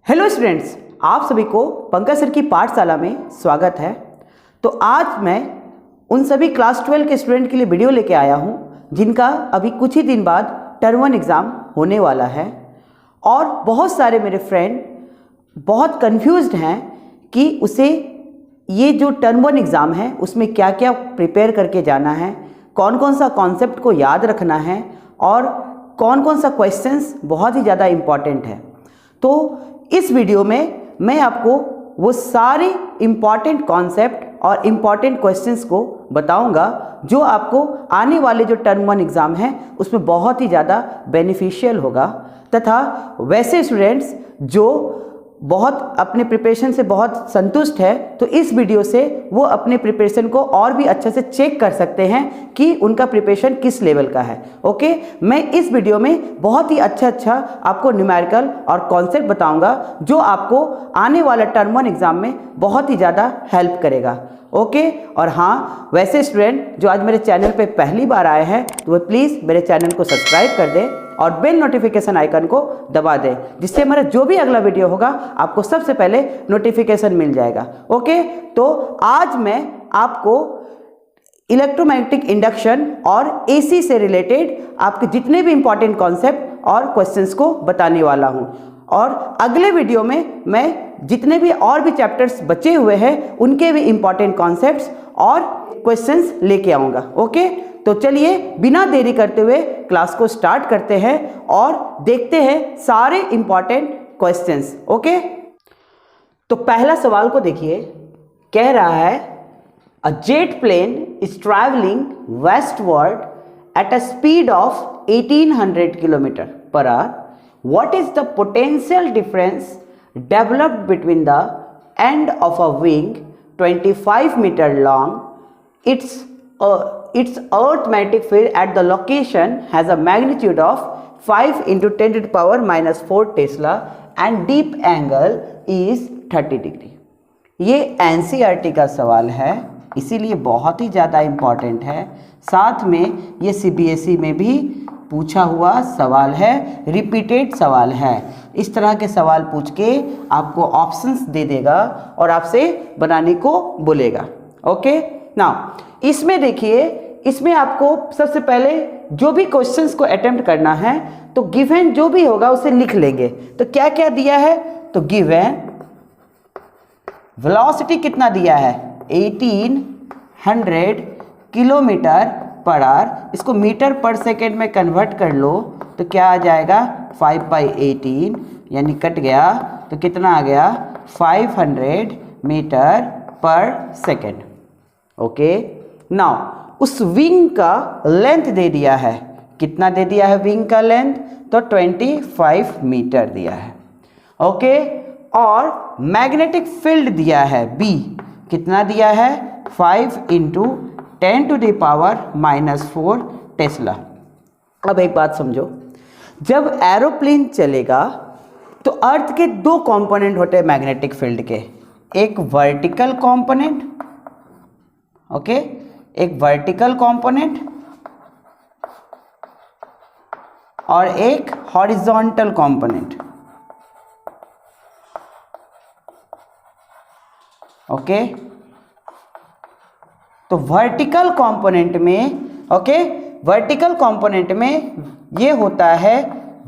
Hello students, आप सभी को पंकज सर की पाठशाला में स्वागत है। तो आज मैं उन सभी क्लास 12 के स्टूडेंट के लिए वीडियो लेके आया हूँ जिनका अभी कुछ ही दिन बाद टर्म 1 एग्ज़ाम होने वाला है। और बहुत सारे मेरे फ्रेंड बहुत कंफ्यूज्ड हैं कि उसे ये जो टर्म 1 एग्ज़ाम है उसमें क्या क्या प्रिपेयर करके जाना है, कौन कौन सा कॉन्सेप्ट को याद रखना है और कौन कौन सा क्वेश्चंस बहुत ही ज़्यादा इम्पॉर्टेंट है। तो इस वीडियो में मैं आपको वो सारे इम्पॉर्टेंट कॉन्सेप्ट और इम्पॉर्टेंट क्वेश्चंस को बताऊंगा जो आपको आने वाले जो टर्म 1 एग्ज़ाम है उसमें बहुत ही ज़्यादा बेनिफिशियल होगा। तथा वैसे स्टूडेंट्स जो बहुत अपने प्रिपरेशन से बहुत संतुष्ट है तो इस वीडियो से वो अपने प्रिपरेशन को और भी अच्छे से चेक कर सकते हैं कि उनका प्रिपरेशन किस लेवल का है। ओके, मैं इस वीडियो में बहुत ही अच्छा आपको न्यूमेरिकल और कॉन्सेप्ट बताऊंगा जो आपको आने वाला टर्म 1 एग्ज़ाम में बहुत ही ज़्यादा हेल्प करेगा। ओके, और हाँ, वैसे स्टूडेंट जो आज मेरे चैनल पे पहली बार आए हैं तो वो प्लीज़ मेरे चैनल को सब्सक्राइब कर दें और बेल नोटिफिकेशन आइकन को दबा दें, जिससे हमारा जो भी अगला वीडियो होगा आपको सबसे पहले नोटिफिकेशन मिल जाएगा। ओके, तो आज मैं आपको इलेक्ट्रोमैग्नेटिक इंडक्शन और एसी से रिलेटेड आपके जितने भी इंपॉर्टेंट कॉन्सेप्ट और क्वेश्चंस को बताने वाला हूं। और अगले वीडियो में मैं जितने भी और भी चैप्टर्स बचे हुए हैं उनके भी इंपॉर्टेंट कॉन्सेप्ट्स और क्वेश्चंस लेके आऊँगा। ओके, तो चलिए बिना देरी करते हुए क्लास को स्टार्ट करते हैं और देखते हैं सारे इंपॉर्टेंट क्वेश्चंस। ओके, तो पहला सवाल को देखिए, कह रहा है a jet plane is travelling westward at a speed of 1800 kilometre per hour. What is the potential difference developed between the end of a wing 25 metre long? Its earth magnetic field at the location has a magnitude of 5 into 10 to the power minus 4 Tesla and deep angle is 30 degree. ये NCERT का सवाल है, इसीलिए बहुत ही ज़्यादा important है। साथ में ये CBSE में भी पूछा हुआ सवाल है, रिपीटेड सवाल है। इस तरह के सवाल पूछ के आपको ऑप्शंस दे देगा और आपसे बनाने को बोलेगा। ओके, नाउ इसमें देखिए, इसमें आपको सबसे पहले जो भी क्वेश्चंस को अटेम्प्ट करना है तो गिवन जो भी होगा उसे लिख लेंगे। तो क्या क्या दिया है, तो गिवन वेलोसिटी कितना दिया है 1800 किलोमीटर पर आवर। इसको मीटर पर सेकेंड में कन्वर्ट कर लो तो क्या आ जाएगा 5/18 यानी कट गया तो कितना आ गया 500 मीटर पर सेकेंड। ओके, नाउ उस विंग का लेंथ दे दिया है, कितना दे दिया है विंग का लेंथ, तो 25 मीटर दिया है। ओके, और मैग्नेटिक फील्ड दिया है बी, कितना दिया है 5 into 10 to the power minus 4 tesla. अब एक बात समझो, जब एरोप्लेन चलेगा तो अर्थ के दो कंपोनेंट होते हैं मैग्नेटिक फील्ड के, एक वर्टिकल कंपोनेंट, ओके, एक वर्टिकल कंपोनेंट और एक हॉरिजॉन्टल कंपोनेंट। ओके, तो वर्टिकल कंपोनेंट में, ओके, वर्टिकल कंपोनेंट में ये होता है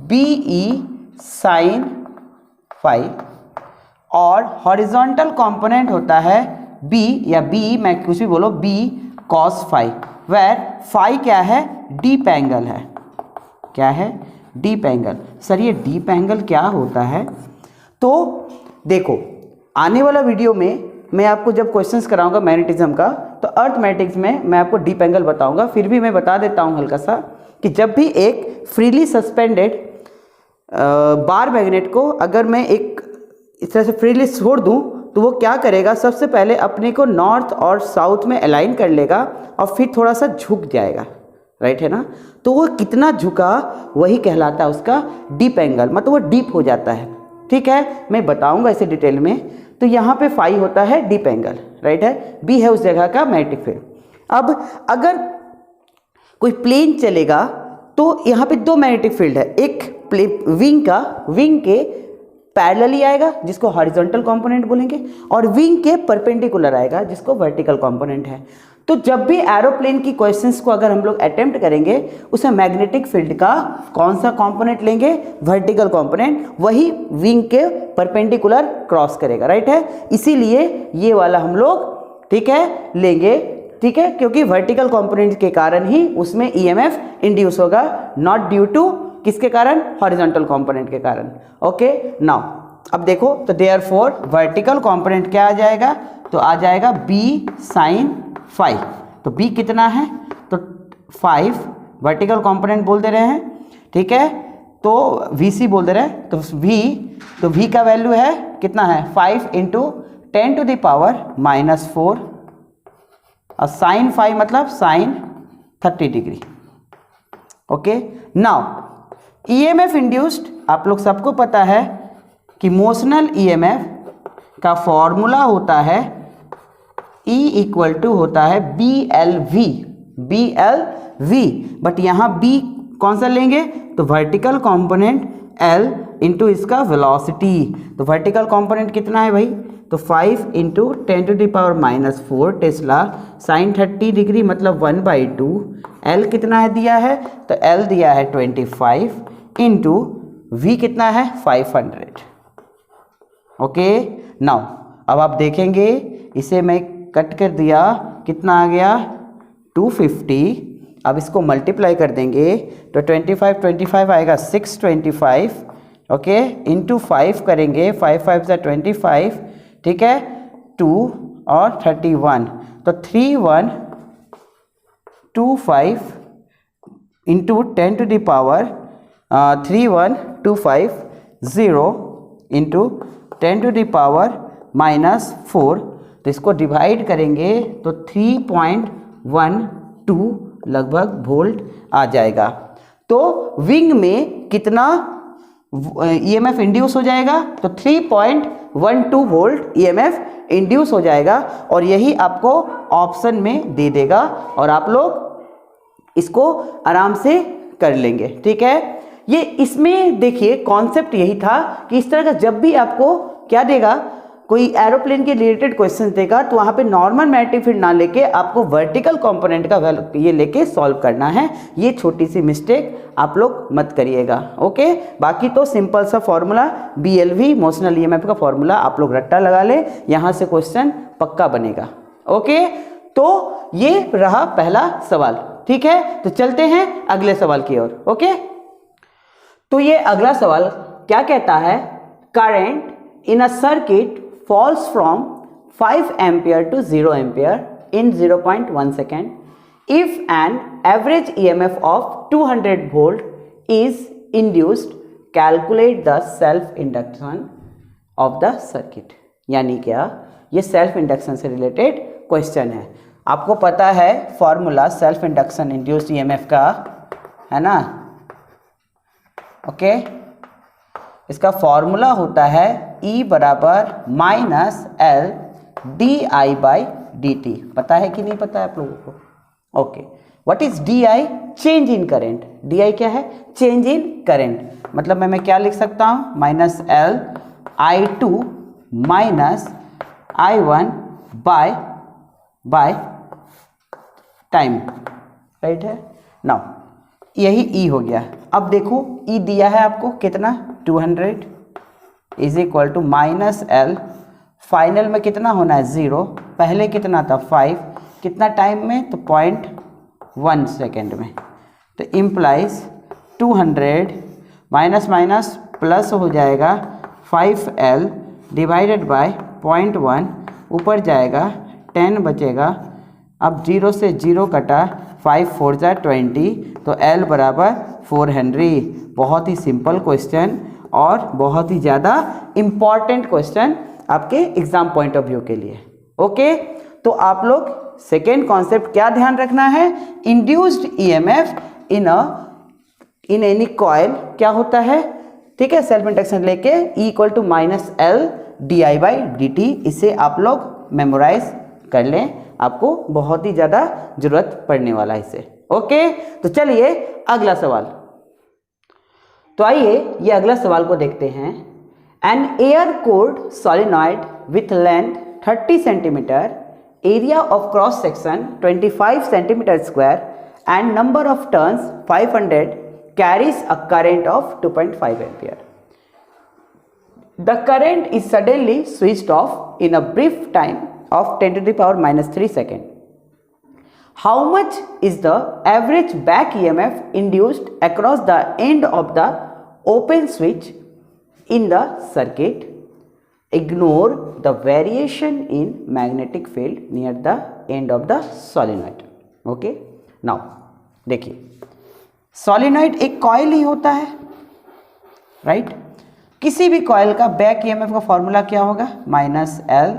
BE sin फाई और हॉरिजॉन्टल कंपोनेंट होता है B या B, मैं कुछ भी बोलो, B cos phi, where phi क्या है डीप एंगल है। क्या है डीप एंगल। सर ये डीप एंगल क्या होता है? तो देखो आने वाला वीडियो में मैं आपको जब क्वेश्चंस कराऊंगा मैग्नेटिज्म का तो अर्थ मैग्नेटिक्स में मैं आपको डीप एंगल बताऊंगा। फिर भी मैं बता देता हूं हल्का सा कि जब भी एक फ्रीली सस्पेंडेड बार मैग्नेट को अगर मैं एक इस तरह से फ्रीली छोड़ दूं तो वो क्या करेगा, सबसे पहले अपने को नॉर्थ और साउथ में अलाइन कर लेगा और फिर थोड़ा सा झुक जाएगा, राइट है ना। तो वो कितना झुका वही कहलाता है उसका डीप एंगल, मतलब वो डीप हो जाता है। ठीक है, मैं बताऊंगा इसे डिटेल में। तो यहाँ पे फाई होता है डीप एंगल, राइट है, बी है उस जगह का मैग्नेटिक फील्ड। अब अगर कोई प्लेन चलेगा तो यहाँ पे दो मैग्नेटिक फील्ड है, एक विंग के पैरेलली आएगा जिसको हॉरिजॉन्टल कंपोनेंट बोलेंगे, और विंग के परपेंडिकुलर आएगा जिसको वर्टिकल कंपोनेंट है। तो जब भी एरोप्लेन की क्वेश्चंस को अगर हम लोग अटेम्प्ट करेंगे उसमें मैग्नेटिक फील्ड का कौन सा कंपोनेंट लेंगे, वर्टिकल कंपोनेंट, वही विंग के परपेंडिकुलर क्रॉस करेगा, राइट है। इसीलिए ये वाला हम लोग ठीक है लेंगे, ठीक है, क्योंकि वर्टिकल कंपोनेंट के कारण ही उसमें ईएमएफ इंड्यूस होगा, नॉट ड्यू टू किसके कारण, हॉरिजॉन्टल कंपोनेंट के कारण। ओके नाउ अब देखो तो देयरफॉर वर्टिकल कंपोनेंट क्या आ जाएगा, तो आ जाएगा b sin 5। तो b कितना है, तो 5 वर्टिकल कंपोनेंट बोल दे रहे हैं, ठीक है, तो vc बोल दे रहे हैं, तो v का वैल्यू है कितना है 5 इंटू 10 टू द पावर -4 और sin 5 मतलब sin 30 degree. Okay now EMF induced, आप लोग सबको पता है कि मोशनल ईएमएफ का फॉर्मूला होता है E इक्वल टू होता है BLV, बट यहाँ B कौन सा लेंगे, तो वर्टिकल कंपोनेंट L इंटू इसका वेलोसिटी। तो वर्टिकल कंपोनेंट कितना है भाई, तो 5 into 10 to the power -4 tesla sine 30 degree मतलब 1/2। L कितना है दिया है, तो L दिया है 25 इंटू V कितना है 500। ओके नाउ अब आप देखेंगे इसे मैं कट कर दिया, कितना आ गया 250। अब इसको मल्टीप्लाई कर देंगे तो 25 आएगा 625, ओके, इंटू 5 करेंगे, 5 5 से 25, ठीक है, 2 और 31, तो 3125 into 10 to the power 31250 into 10 to the power -4, तो इसको डिवाइड करेंगे तो 3.12 लगभग वोल्ट आ जाएगा। तो विंग में कितना ईएमएफ इंड्यूस हो जाएगा, तो 3.12 वोल्ट ईएमएफ इंड्यूस हो जाएगा, और यही आपको ऑप्शन में दे देगा और आप लोग इसको आराम से कर लेंगे, ठीक है। ये इसमें देखिए कॉन्सेप्ट यही था कि इस तरह का जब भी आपको क्या देगा, कोई एरोप्लेन के रिलेटेड क्वेश्चन देगा तो वहाँ पे नॉर्मल मैग्नेटिक फील्ड ना लेके आपको वर्टिकल कंपोनेंट का ये लेके सॉल्व करना है। ये छोटी सी मिस्टेक आप लोग मत करिएगा, ओके। बाकी तो सिंपल सा फॉर्मूला BLV मोशनल ईएमएफ का फॉर्मूला आप लोग रट्टा लगा ले, यहाँ से क्वेश्चन पक्का बनेगा, ओके। तो ये रहा पहला सवाल, ठीक है। तो चलते हैं अगले सवाल की ओर, ओके। तो ये अगला सवाल क्या कहता है, current in a circuit falls from 5 ampere to 0 ampere in 0.1 second if an average EMF of 200 volt is induced, calculate the self induction of the circuit। यानी क्या, ये सेल्फ इंडक्शन से रिलेटेड क्वेश्चन है। आपको पता है formula self induction induced EMF का, है ना, ओके। इसका फॉर्मूला होता है E बराबर -L di/dt। पता है कि नहीं पता है आप लोगों को, okay. What is DI, change in current. DI क्या है, चेंज इन करंट, मतलब मैं क्या लिख सकता हूँ, -L I2 -I1 by time, right है। नाउ यही E हो गया। अब देखो E दिया है आपको कितना, 200 is equal to -L, final में कितना होना है 0, पहले कितना था 5, कितना टाइम में, तो 0.1 सेकेंड में। तो इम्प्लाइज 200 माइनस प्लस हो जाएगा 5L डिवाइडेड बाय 0.1, ऊपर जाएगा 10 बचेगा। अब 0 से 0 कटा, 5 4 जा 20, तो L बराबर 4 हेनरी। बहुत ही सिंपल क्वेश्चन और बहुत ही ज़्यादा इम्पॉर्टेंट क्वेश्चन आपके एग्जाम पॉइंट ऑफ व्यू के लिए, ओके। तो आप लोग सेकेंड कॉन्सेप्ट क्या ध्यान रखना है, induced EMF in any coil क्या होता है, ठीक है, सेल्फ इंडक्शन लेके E equal to -L di/dt। इसे आप लोग मेमोराइज कर लें, आपको बहुत ही ज़्यादा जरूरत पड़ने वाला है इसे, ओके। तो चलिए अगला सवाल। तो आइए ये अगला सवाल को देखते हैं। An air-cooled solenoid with length 30 centimeter, area of cross section 25 centimeter square and number of turns 500 carries a current of 2.5 ampere. The current is suddenly switched off in a brief time of 10 to the power minus 3 seconds. How much is the average back EMF induced across the end of the open switch in the circuit? Ignore the variation in magnetic field near the end of the solenoid. Okay, now देखिए solenoid एक coil ही होता है, right? किसी भी coil का back EMF का formula क्या होगा? Minus L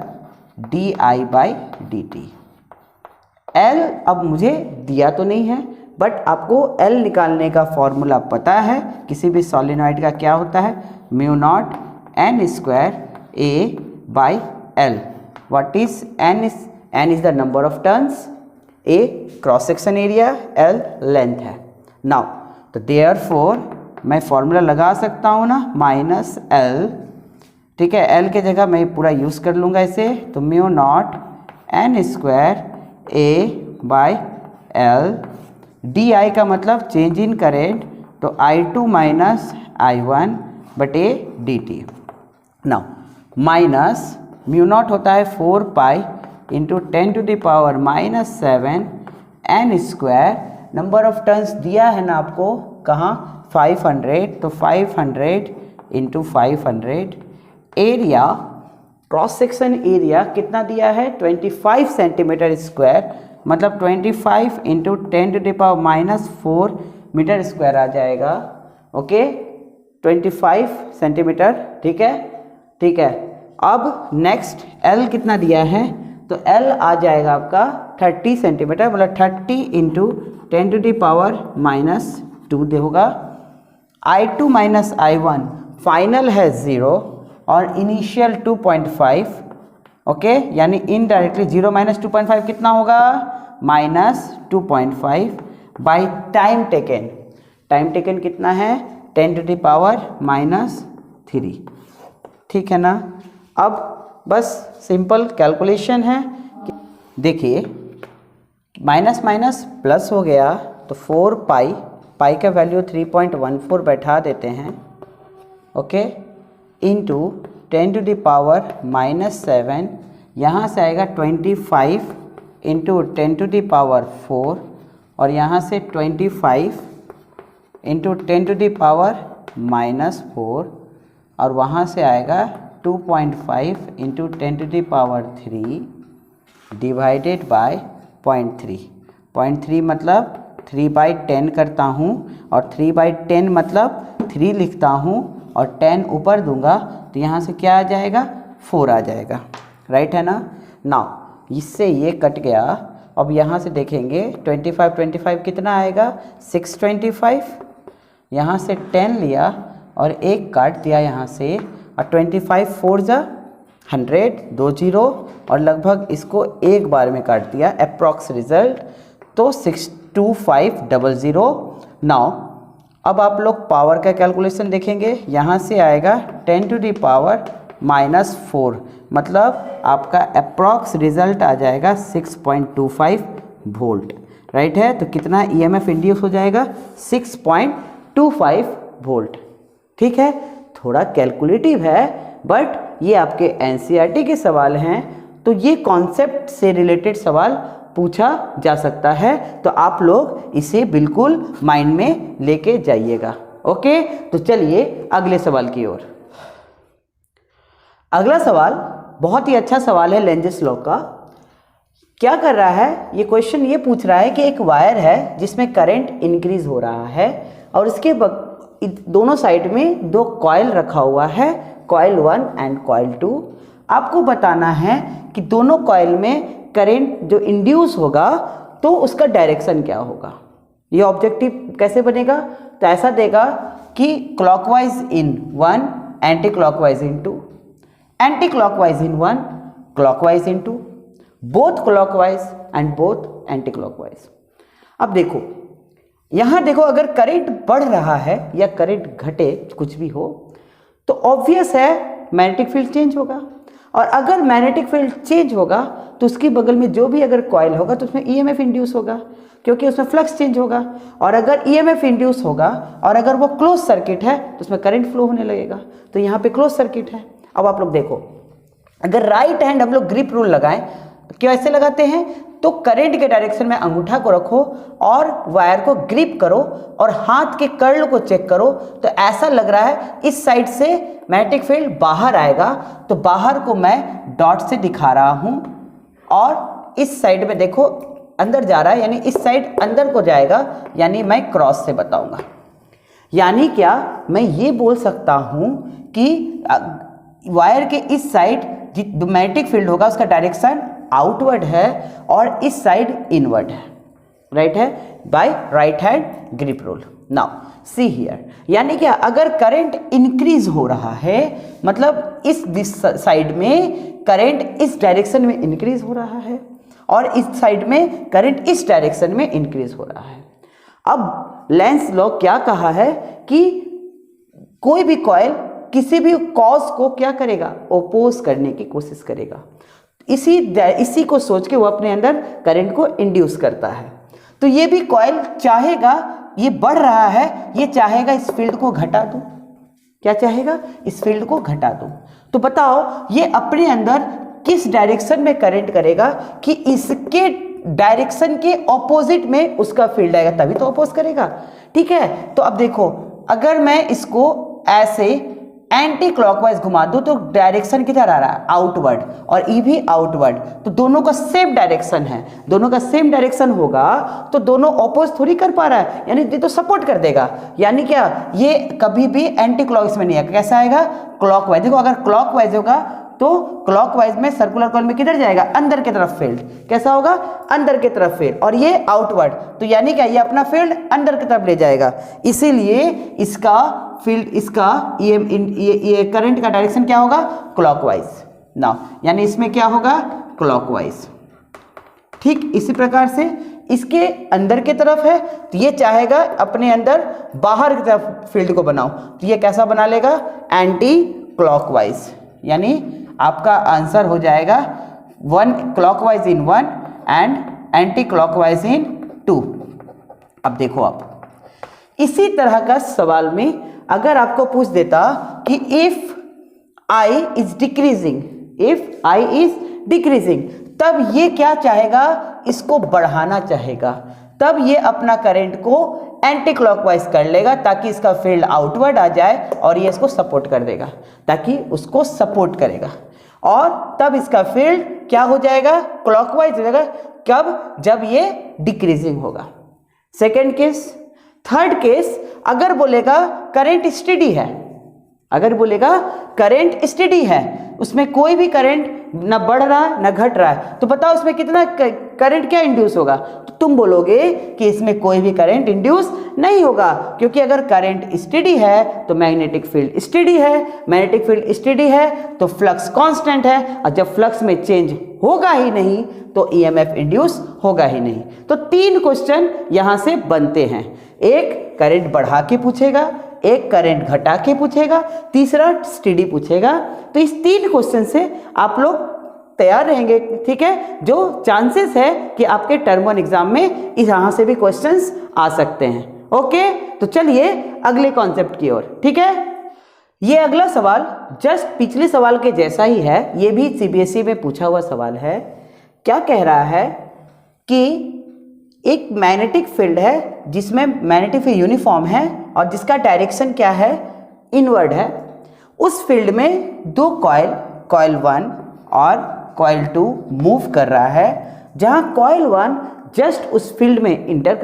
D I by D T. L अब मुझे दिया तो नहीं है, बट आपको एल निकालने का फॉर्मूला पता है। किसी भी सॉलिनॉइड का क्या होता है? Mu naught N square A by L. What is N? N is the number of turns, A cross section area, L length है। नाउ तो देयरफॉर मैं फॉर्मूला लगा सकता हूँ ना, माइनस एल, ठीक है, एल के जगह मैं पूरा यूज़ कर लूँगा इसे, तो mu naught N square A by L. D I का मतलब चेंज इन करेंट, तो I two minus I one बटे D T. Now minus mu naught होता है 4 pi into 10 to the power minus 7 N square. Number of turns दिया है ना आपको, कहाँ? 500, तो 500 into 500। Area, cross section area कितना दिया है? 25 सेंटीमीटर स्क्वायर, मतलब 25 into 10 to the power minus 4 meter square आ जाएगा। ओके, 25 सेंटीमीटर, ठीक है, ठीक है। अब नेक्स्ट एल कितना दिया है? तो एल आ जाएगा आपका 30 सेंटीमीटर, मतलब 30 into 10 to the power minus 2 दे होगा। I2 माइनस I1 फाइनल है 0 और इनिशियल 2.5, ओके, यानी इनडायरेक्टली 0 माइनस 2.5 कितना होगा? Minus 2.5 by time taken. Time taken कितना है? 10 टू द पावर माइनस 3, ठीक है ना। अब बस सिंपल कैलकुलेशन है। देखिए माइनस माइनस प्लस हो गया, तो 4 पाई, पाई का वैल्यू 3.14 बैठा देते हैं, okay, into 10 to the power minus 7, यहाँ से आएगा 25 इंटू 10 टू द पावर 4, और यहाँ से 25 into 10 to the power minus 4, और वहाँ से आएगा 2.5 into 10 to the power 3 divided by 0.3। 0.3 मतलब 3/10 करता हूँ, और 3/10 मतलब 3 लिखता हूँ और 10 ऊपर दूंगा, तो यहाँ से क्या आ जाएगा? 4 आ जाएगा, राइट है ना। नाउ इससे ये कट गया। अब यहाँ से देखेंगे 25 कितना आएगा? 625। यहाँ से 10 लिया और एक काट दिया यहाँ से, और 25 4 जा 100, 2 0, और लगभग इसको एक बार में काट दिया, अप्रॉक्स रिजल्ट तो 62500। नाउ अब आप लोग पावर का कैलकुलेशन देखेंगे, यहाँ से आएगा 10 टू द पावर माइनस 4, मतलब आपका अप्रॉक्स रिजल्ट आ जाएगा 6.25 वोल्ट, राइट है। तो कितना ईएमएफ इंड्यूस हो जाएगा? 6.25 वोल्ट, ठीक है। थोड़ा कैलकुलेटिव है, बट ये आपके एनसीईआरटी के सवाल हैं, तो ये कॉन्सेप्ट से रिलेटेड सवाल पूछा जा सकता है, तो आप लोग इसे बिल्कुल माइंड में लेके जाइएगा। ओके, तो चलिए अगले सवाल की ओर। अगला सवाल बहुत ही अच्छा सवाल है लेंजेस लॉ का। क्या कर रहा है ये क्वेश्चन? ये पूछ रहा है कि एक वायर है जिसमें करंट इंक्रीज हो रहा है, और इसके दोनों साइड में 2 कॉइल रखा हुआ है, कॉइल 1 एंड कॉइल 2। आपको बताना है कि दोनों कॉइल में करंट जो इंड्यूस होगा तो उसका डायरेक्शन क्या होगा। ये ऑब्जेक्टिव कैसे बनेगा? तो ऐसा देगा कि clockwise in 1, anti clockwise in 2, anti clockwise in 1, clockwise in 2, both clockwise and both anti clockwise. अब देखो यहाँ देखो, अगर करंट बढ़ रहा है या करंट घटे, कुछ भी हो, तो ऑब्वियस है मैग्नेटिक फील्ड चेंज होगा, और अगर मैग्नेटिक फील्ड चेंज होगा तो उसकी बगल में जो भी अगर कॉइल होगा तो उसमें ईएमएफ इंड्यूस होगा, क्योंकि उसमें फ्लक्स चेंज होगा। और अगर ईएमएफ इंड्यूस होगा और अगर वो क्लोज सर्किट है तो उसमें करंट फ्लो होने लगेगा। तो यहाँ पे क्लोज सर्किट है। अब आप लोग देखो, अगर राइट हैंड हम लोग ग्रिप रूल लगाएं, कैसे लगाते हैं, तो करंट के डायरेक्शन में अंगूठा को रखो और वायर को ग्रिप करो और हाथ के कर्ल को चेक करो, तो ऐसा लग रहा है इस साइड से मैग्नेटिक फील्ड बाहर आएगा, तो बाहर को मैं डॉट से दिखा रहा हूं, और इस साइड में देखो अंदर जा रहा है, यानी इस साइड अंदर को जाएगा, यानी मैं क्रॉस से बताऊंगा। यानी क्या, मैं ये बोल सकता हूं कि वायर के इस साइड जो मैग्नेटिक फील्ड होगा उसका डायरेक्शन आउटवर्ड है और इस साइड इनवर्ड है, राइट है, by right hand grip rule. Now see here, यानी क्या, अगर करंट इंक्रीज हो रहा है, मतलब इस साइड में करंट इस डायरेक्शन में इंक्रीज हो रहा है और इस साइड में करंट इस डायरेक्शन में इंक्रीज हो रहा है। अब लेंस लॉ क्या कहा है कि कोई भी कॉइल किसी भी कॉज को क्या करेगा, ओपोज करने की कोशिश करेगा। इसी को सोच के वो अपने अंदर करंट को इंड्यूस करता है। तो ये भी कॉइल चाहेगा, ये बढ़ रहा है, ये चाहेगा इस फील्ड को घटा दूं। क्या चाहेगा, इस फील्ड को घटा दूं। तो बताओ ये अपने अंदर किस डायरेक्शन में करंट करेगा कि इसके डायरेक्शन के ऑपोजिट में उसका फील्ड आएगा, तभी तो अपोज करेगा। ठीक है, तो अब देखो, अगर मैं इसको ऐसे एंटी क्लॉकवाइज घुमा दूं तो डायरेक्शन किधर आ रहा है, आउटवर्ड, और ई भी आउटवर्ड, तो दोनों का सेम डायरेक्शन है। दोनों का सेम डायरेक्शन होगा तो दोनों ऑपोज थोड़ी कर पा रहा है, यानी ये तो सपोर्ट कर देगा। यानी क्या, ये कभी भी एंटी क्लॉकवाइज में नहीं आएगा, कैसा आएगा, क्लॉकवाइज। देखो अगर क्लॉकवाइज होगा तो क्लॉकवाइज में सर्कुलर कॉइल में किधर जाएगा, अंदर की तरफ फील्ड, कैसा होगा, अंदर की तरफ फील्ड, और ये आउटवर्ड, तो यानी क्या, ये अपना फील्ड अंदर की तरफ ले जाएगा। इसीलिए इसका फील्ड, इसका ये करंट का डायरेक्शन क्या होगा, क्लॉकवाइज। नाउ यानी इसमें क्या होगा, क्लॉकवाइज। ठीक इसी प्रकार से इसके अंदर की तरफ है तो ये चाहेगा अपने अंदर बाहर की तरफ फील्ड को बनाओ, तो ये कैसा बना लेगा, एंटी क्लॉकवाइज। यानी आपका आंसर हो जाएगा 1 clockwise in 1 and anti clockwise in 2। अब देखो, आप इसी तरह का सवाल में अगर आपको पूछ देता कि if I is decreasing, if I is decreasing, तब ये क्या चाहेगा, इसको बढ़ाना चाहेगा, तब ये अपना करंट को एंटी क्लॉकवाइज कर लेगा ताकि इसका फील्ड आउटवर्ड आ जाए और ये इसको सपोर्ट कर देगा, ताकि उसको सपोर्ट करेगा, और तब इसका फील्ड क्या हो जाएगा, क्लॉकवाइज हो जाएगा। कब, जब ये डिक्रीजिंग होगा। Second case. थर्ड केस, अगर बोलेगा करंट स्टेडी है, अगर बोलेगा करंट स्टेडी है, उसमें कोई भी करंट ना बढ़ रहा है ना घट रहा है, तो बताओ इसमें कितना करंट क्या इंड्यूस होगा, तो तुम बोलोगे कि इसमें कोई भी करंट इंड्यूस नहीं होगा, क्योंकि अगर करंट स्टेडी है तो मैग्नेटिक फील्ड स्टेडी है, मैग्नेटिक फील्ड स्टेडी है तो फ्लक्स कांस्टेंट है, और जब फ्लक्स में चेंज होगा ही नहीं तो ईएमएफ इंड्यूस होगा ही नहीं। तो 3 क्वेश्चन यहां से बनते हैं, एक करंट बढ़ा के पूछेगा, एक करंट घटा के पूछेगा, तीसरा स्टेडी पूछेगा। तो इस 3 क्वेश्चन से आप लोग तैयार रहेंगे, ठीक है। जो चांसेस है कि आपके टर्म 1 एग्जाम में इस यहाँ से भी क्वेश्चंस आ सकते हैं। ओके, तो चलिए अगले कॉन्सेप्ट की ओर, ठीक है। ये अगला सवाल जस्ट पिछले सवाल के जैसा ही है, ये भी सीबीएसई में पूछा हुआ सवाल है। क्या कह रहा है कि एक मैग्नेटिक फील्ड है जिसमें मैग्नेटिक फील्ड यूनिफॉर्म है और जिसका डायरेक्शन क्या है, इनवर्ड है। उस फील्ड में 2 कॉइल, कॉइल 1 और कॉइल 2 मूव कर रहा है, जहां कॉइल 1 जस्ट उस फील्ड में इंटर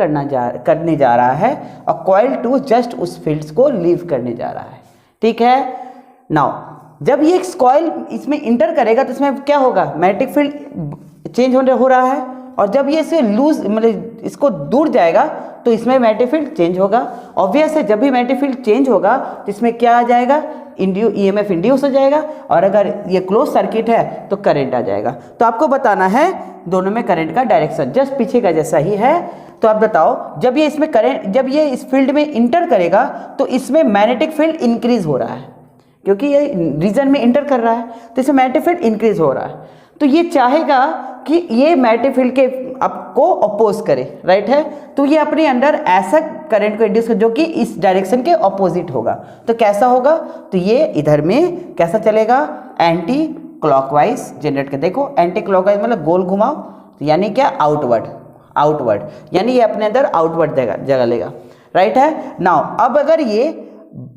करने जा रहा है और कॉइल 2 जस्ट उस फील्ड को लीव करने जा रहा है, ठीक है। नाउ जब ये कॉइल इसमें इंटर करेगा तो इसमें क्या होगा, मैग्नेटिक फील्ड चेंज हो रहा है, और जब ये इसे लूज मतलब इसको दूर जाएगा तो इसमें मैग्नेटिक फील्ड चेंज होगा। ऑब्वियस है, जब भी मैग्नेटिक फील्ड चेंज होगा तो इसमें क्या आ जाएगा, ईएमएफ इंड्यूस हो जाएगा, और अगर ये क्लोज सर्किट है तो करंट आ जाएगा। तो आपको बताना है दोनों में करंट का डायरेक्शन जस्ट पीछे का जैसा ही है। तो आप बताओ, जब ये इसमें करंट, जब ये इस फील्ड में इंटर करेगा तो इसमें मैग्नेटिक फील्ड इंक्रीज हो रहा है, क्योंकि ये रीजन में इंटर कर रहा है, तो इसमें मैग्नेटिक फील्ड इंक्रीज हो रहा है। तो ये चाहेगा कि ये मैग्नेटिक फील्ड के आपको अपोज करे, राइट है। तो ये अपने अंदर ऐसा करंट को इंड्यूस कर जो कि इस डायरेक्शन के ऑपोजिट होगा। तो कैसा होगा, तो ये इधर में कैसा चलेगा, एंटी क्लॉकवाइज जनरेट कर। देखो एंटी क्लॉकवाइज मतलब गोल घुमाओ, तो यानी क्या, आउटवर्ड, यानी ये अपने अंदर आउटवर्ड जगह लेगा, राइट है। नाउ अब अगर ये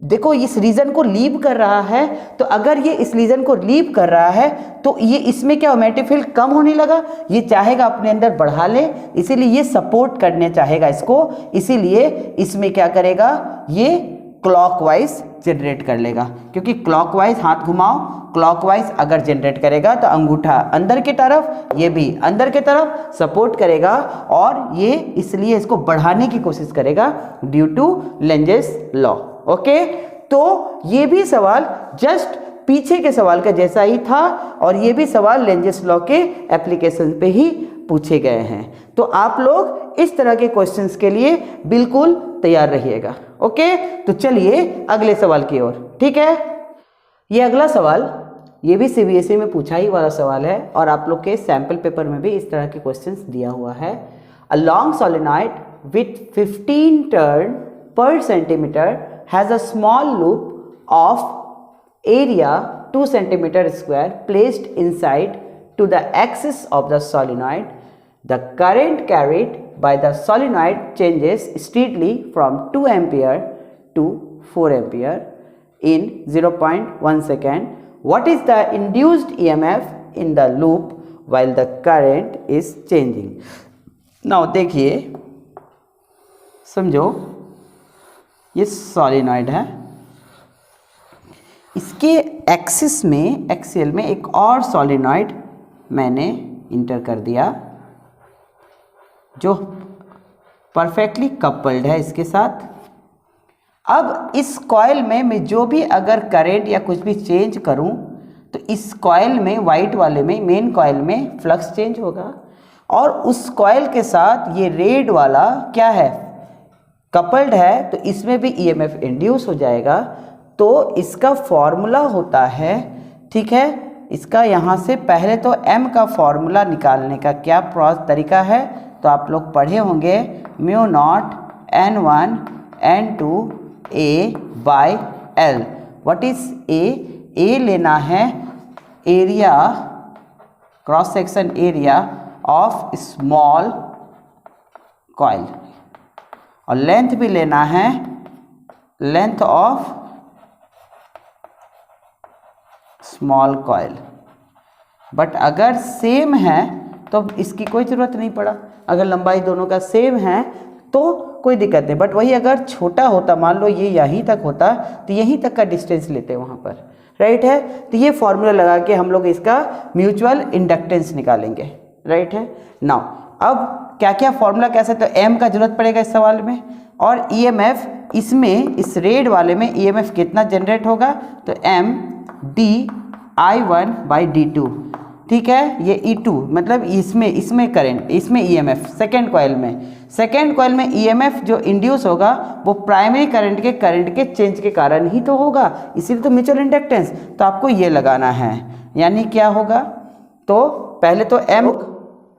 देखो इस रीजन को लीव कर रहा है, तो अगर ये इस रीजन को लीव कर रहा है तो ये इसमें क्या मैग्नेटिक फील्ड कम होने लगा, ये चाहेगा अपने अंदर बढ़ा ले, इसीलिए ये सपोर्ट करने चाहेगा इसको, इसीलिए इसमें क्या करेगा, ये क्लॉकवाइज जनरेट कर लेगा। क्योंकि क्लॉकवाइज हाथ घुमाओ, क्लॉकवाइज अगर जनरेट करेगा तो अंगूठा अंदर की तरफ, ये भी अंदर की तरफ सपोर्ट करेगा, और ये इसलिए इसको बढ़ाने की कोशिश करेगा due to Lenz's law. Okay, तो ये भी सवाल जस्ट पीछे के सवाल का जैसा ही था, और ये भी सवाल लेंजेस लॉ के एप्लीकेशन पे ही पूछे गए हैं। तो आप लोग इस तरह के क्वेश्चंस के लिए बिल्कुल तैयार रहिएगा। ओके, तो चलिए अगले सवाल की ओर। ठीक है, ये अगला सवाल ये भी सीबीएसई में पूछा ही वाला सवाल है, और आप लोग के सैंपल पेपर में भी इस तरह के क्वेश्चंस दिया हुआ है। A long solenoid with 15 turn पर centimetre has a small loop of area 2 centimeter square placed inside to the axis of the solenoid. The current carried by the solenoid changes steadily from 2 ampere to 4 ampere in 0.1 second. What is the induced EMF in the loop while the current is changing? Now देखिए, समझो, ये solenoid है, इसके axis में, axial में एक और solenoid मैंने इंटर कर दिया जो परफेक्टली कपल्ड है इसके साथ। अब इस कॉइल में मैं जो भी अगर करंट या कुछ भी चेंज करूं, तो इस कॉइल में, वाइट वाले में, मेन कॉइल में फ्लक्स चेंज होगा, और उस कॉइल के साथ ये रेड वाला क्या है, कपल्ड है, तो इसमें भी ईएमएफ इंड्यूस हो जाएगा। तो इसका फॉर्मूला होता है, ठीक है, इसका यहाँ से पहले तो m का फॉर्मूला निकालने का क्या तरीका है, तो आप लोग पढ़े होंगे, mu naught n1 n2 a by l। What is a लेना है area, cross section area of small coil, और लेंथ भी लेना है length of small coil. But अगर सेम है तो इसकी कोई ज़रूरत नहीं पड़ा, अगर लंबाई दोनों का सेम है तो कोई दिक्कत नहीं। बट वही अगर छोटा होता, मान लो ये यहीं तक होता, तो यहीं तक का डिस्टेंस लेते वहाँ पर, राइट है। तो ये फॉर्मूला लगा के हम लोग इसका म्यूचुअल इंडक्टेंस निकालेंगे, राइट है। नाउ अब क्या क्या फॉर्मूला कैसे, तो m का जरूरत पड़ेगा इस सवाल में, और EMF इसमें, इस रेड वाले में EMF कितना जनरेट होगा, तो m di1/d2, ठीक है। ये E2 मतलब इसमें करंट, इसमें EMF सेकेंड कॉइल में EMF जो इंड्यूस होगा वो प्राइमरी करंट के चेंज के कारण ही तो होगा, इसीलिए तो म्यूचुअल इंडक्टेंस। तो आपको ये लगाना है, यानी क्या होगा, तो पहले तो m,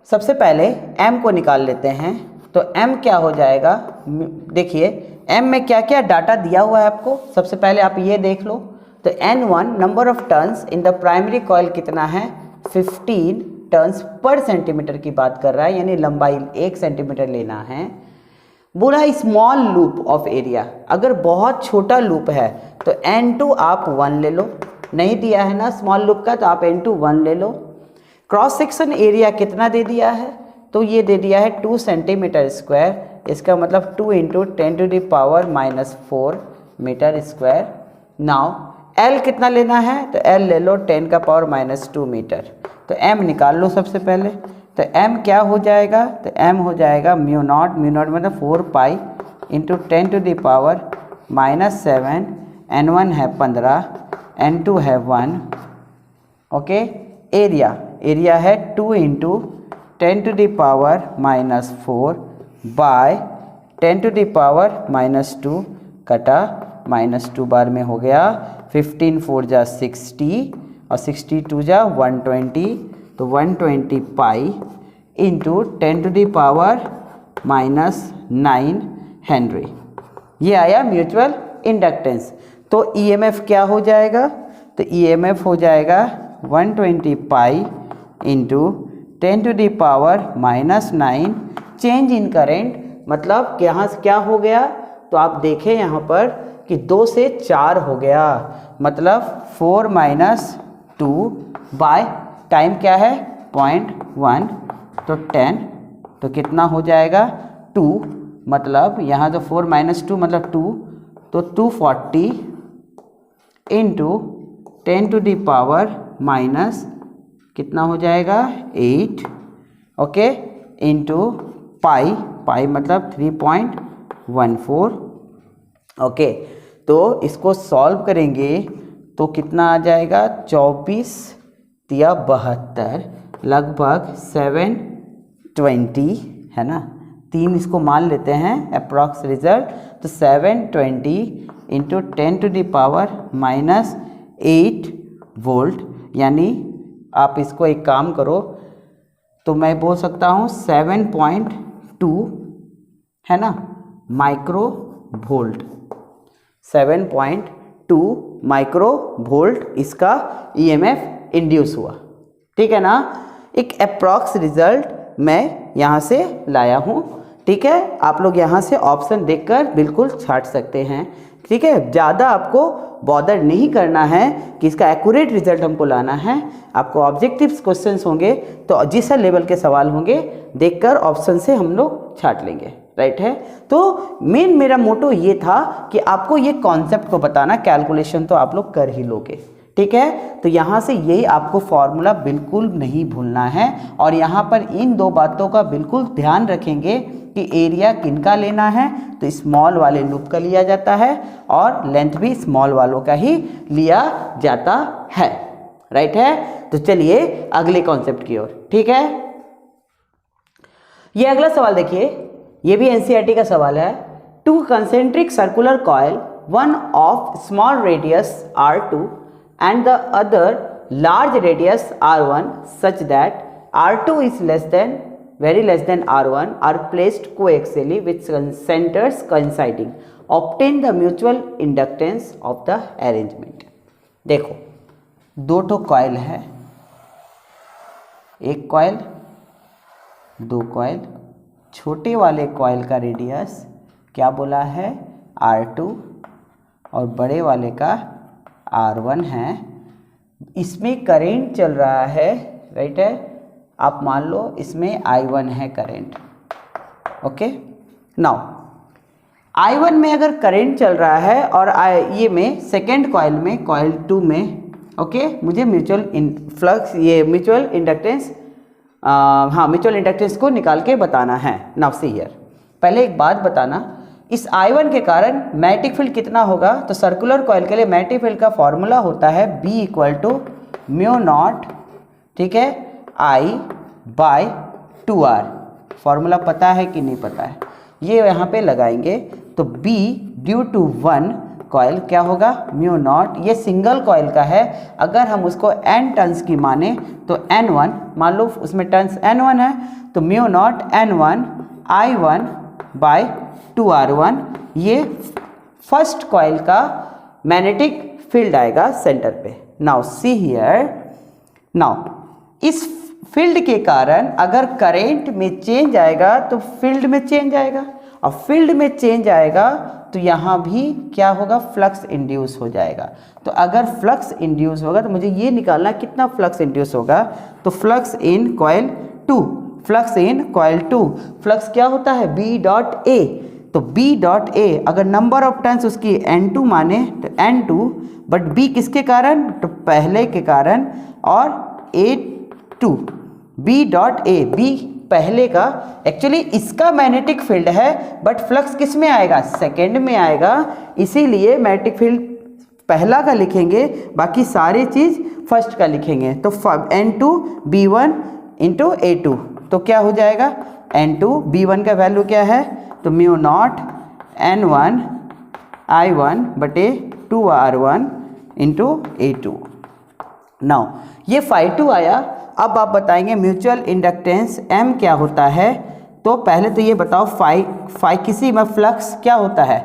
सबसे पहले m को निकाल लेते हैं। तो m क्या हो जाएगा, देखिए m में क्या क्या डाटा दिया हुआ है आपको, सबसे पहले आप ये देख लो। तो n1 number of turns in the primary coil कितना है, 15 टर्न्स पर सेंटीमीटर की बात कर रहा है, यानी लंबाई 1 सेंटीमीटर लेना है। बोला स्मॉल लूप ऑफ एरिया, अगर बहुत छोटा लूप है तो n2 आप 1 ले लो, नहीं दिया है ना स्मॉल लूप का, तो आप n2 1 ले लो। क्रॉस सेक्शन एरिया कितना दे दिया है, तो ये दे दिया है 2 सेंटीमीटर स्क्वायर, इसका मतलब 2 × 10⁻⁻4 मीटर स्क्वायर। नाउ L कितना लेना है, तो L ले लो 10⁻2 मीटर। तो M निकाल लो सबसे पहले, तो M क्या हो जाएगा, तो M हो जाएगा म्यू नॉट मतलब 4 पाई × 10⁻⁻7, N1 है 15, N2 है 1, ओके। एरिया है 2 × 10⁻⁻4 बाय 10⁻2 कटा -2 बार में हो गया 15 4 जा 60 और 62 जा 120, तो 120 पाई इंटू 10⁻⁻9 हेनरी। ये आया म्यूचुअल इंडक्टेंस। तो ईएमएफ क्या हो जाएगा? तो ईएमएफ हो जाएगा 120 pi into 10⁻⁻9 change in current. मतलब यहाँ से क्या हो गया? तो आप देखें यहाँ पर कि 2 से 4 हो गया, मतलब 4 - 2 बाय टाइम क्या है 0.1, तो 10, तो कितना हो जाएगा 2, मतलब यहाँ तो 4 - 2 मतलब 2, तो 240 इंटू 10⁻⁻ कितना हो जाएगा 8, ओके, इंटू पाई मतलब 3.14, ओके। तो इसको सॉल्व करेंगे तो कितना आ जाएगा 24 या 72, लगभग 720 है ना, 3 इसको मान लेते हैं अप्रॉक्स रिजल्ट। तो 720 इंटू 10⁻⁻8 वोल्ट, यानी आप इसको एक काम करो तो मैं बोल सकता हूँ 7.2 है ना माइक्रो वोल्ट, 7.2 माइक्रो वोल्ट इसका ईएमएफ इंड्यूस हुआ। ठीक है ना, एक अप्रॉक्स रिजल्ट मैं यहाँ से लाया हूँ। ठीक है, आप लोग यहाँ से ऑप्शन देखकर बिल्कुल छाट सकते हैं। ठीक है, ज़्यादा आपको बॉदर नहीं करना है कि इसका एक्यूरेट रिजल्ट हमको लाना है। आपको ऑब्जेक्टिव्स क्वेश्चंस होंगे तो जिस लेवल के सवाल होंगे देखकर ऑप्शन से हम लोग छाट लेंगे, राइट है। तो मेन मेरा मोटो ये था कि आपको ये कॉन्सेप्ट को बताना, कैलकुलेशन तो आप लोग कर ही लोगे। ठीक है, तो यहाँ से यही आपको फॉर्मूला बिल्कुल नहीं भूलना है, और यहाँ पर इन 2 बातों का बिल्कुल ध्यान रखेंगे कि एरिया किनका लेना है, तो स्मॉल वाले लूप का लिया जाता है और लेंथ भी स्मॉल वालों का ही लिया जाता है, राइट है। तो चलिए अगले कॉन्सेप्ट की ओर। ठीक है, ये अगला सवाल देखिए, ये भी एनसीईआरटी का सवाल है। 2 concentric circular coil, one of small radius R2 and the other large radius R1 such that R2 is very less than R1 are placed coaxially with centers coinciding. Obtain the mutual inductance of the arrangement. देखो 2 ठो coil है, एक coil 2 coil, छोटे वाले coil का radius क्या बोला है R2 और बड़े वाले का R1 है। इसमें करेंट चल रहा है, राइट है, आप मान लो इसमें I1 है करेंट, ओके। नाउ I1 में अगर करंट चल रहा है और ये में सेकेंड कॉइल में कॉइल 2 में, ओके, मुझे म्यूचुअल फ्लक्स ये म्यूचुअल इंडक्टेंस म्यूचुअल इंडक्टेंस को निकाल के बताना है। नाउ सी हियर, पहले एक बात बताना, इस I1 के कारण मैग्नेटिक फील्ड कितना होगा, तो सर्कुलर कॉइल के लिए मैग्नेटिक फील्ड का फॉर्मूला होता है B = μ0, ठीक है, I/2R। फॉर्मूला पता है कि नहीं पता है, ये यहाँ पे लगाएंगे तो B ड्यू टू 1 कॉइल क्या होगा μ0, ये सिंगल कॉइल का है, अगर हम उसको n टर्न्स की माने तो n1, मान लो उसमें टर्न्स n1 है तो μ0 n1 I1/2R1, ये फर्स्ट कॉइल का मैग्नेटिक फील्ड आएगा सेंटर पे। नाउ सी हियर, नाउ इस फील्ड के कारण अगर करंट में चेंज आएगा तो फील्ड में चेंज आएगा, और फील्ड में चेंज आएगा तो यहाँ भी क्या होगा, फ्लक्स इंड्यूस हो जाएगा। तो अगर फ्लक्स इंड्यूस होगा तो मुझे ये निकालना कितना फ्लक्स इंड्यूस होगा, तो flux in coil 2, flux in coil 2, flux क्या होता है B.A, तो B.A अगर नंबर ऑफ टर्न्स उसकी N2 माने तो N2, बट B किसके कारण, तो पहले के कारण, और A2 B.A, B पहले का, एक्चुअली इसका मैग्नेटिक फील्ड है बट फ्लक्स किस में आएगा, सेकेंड में आएगा, इसीलिए मैग्नेटिक फील्ड पहला का लिखेंगे, बाकी सारी चीज़ फर्स्ट का लिखेंगे। तो N2 B1 इंटू A2, तो क्या हो जाएगा N2 B1 का वैल्यू क्या है, तो μ0 N1 I1 बटे 2R1 इंटू A2। नाउ ये phi2 आया। अब आप बताएंगे म्यूचुअल इंडक्टेंस M क्या होता है। तो पहले तो ये बताओ फाई किसी में फ्लक्स क्या होता है,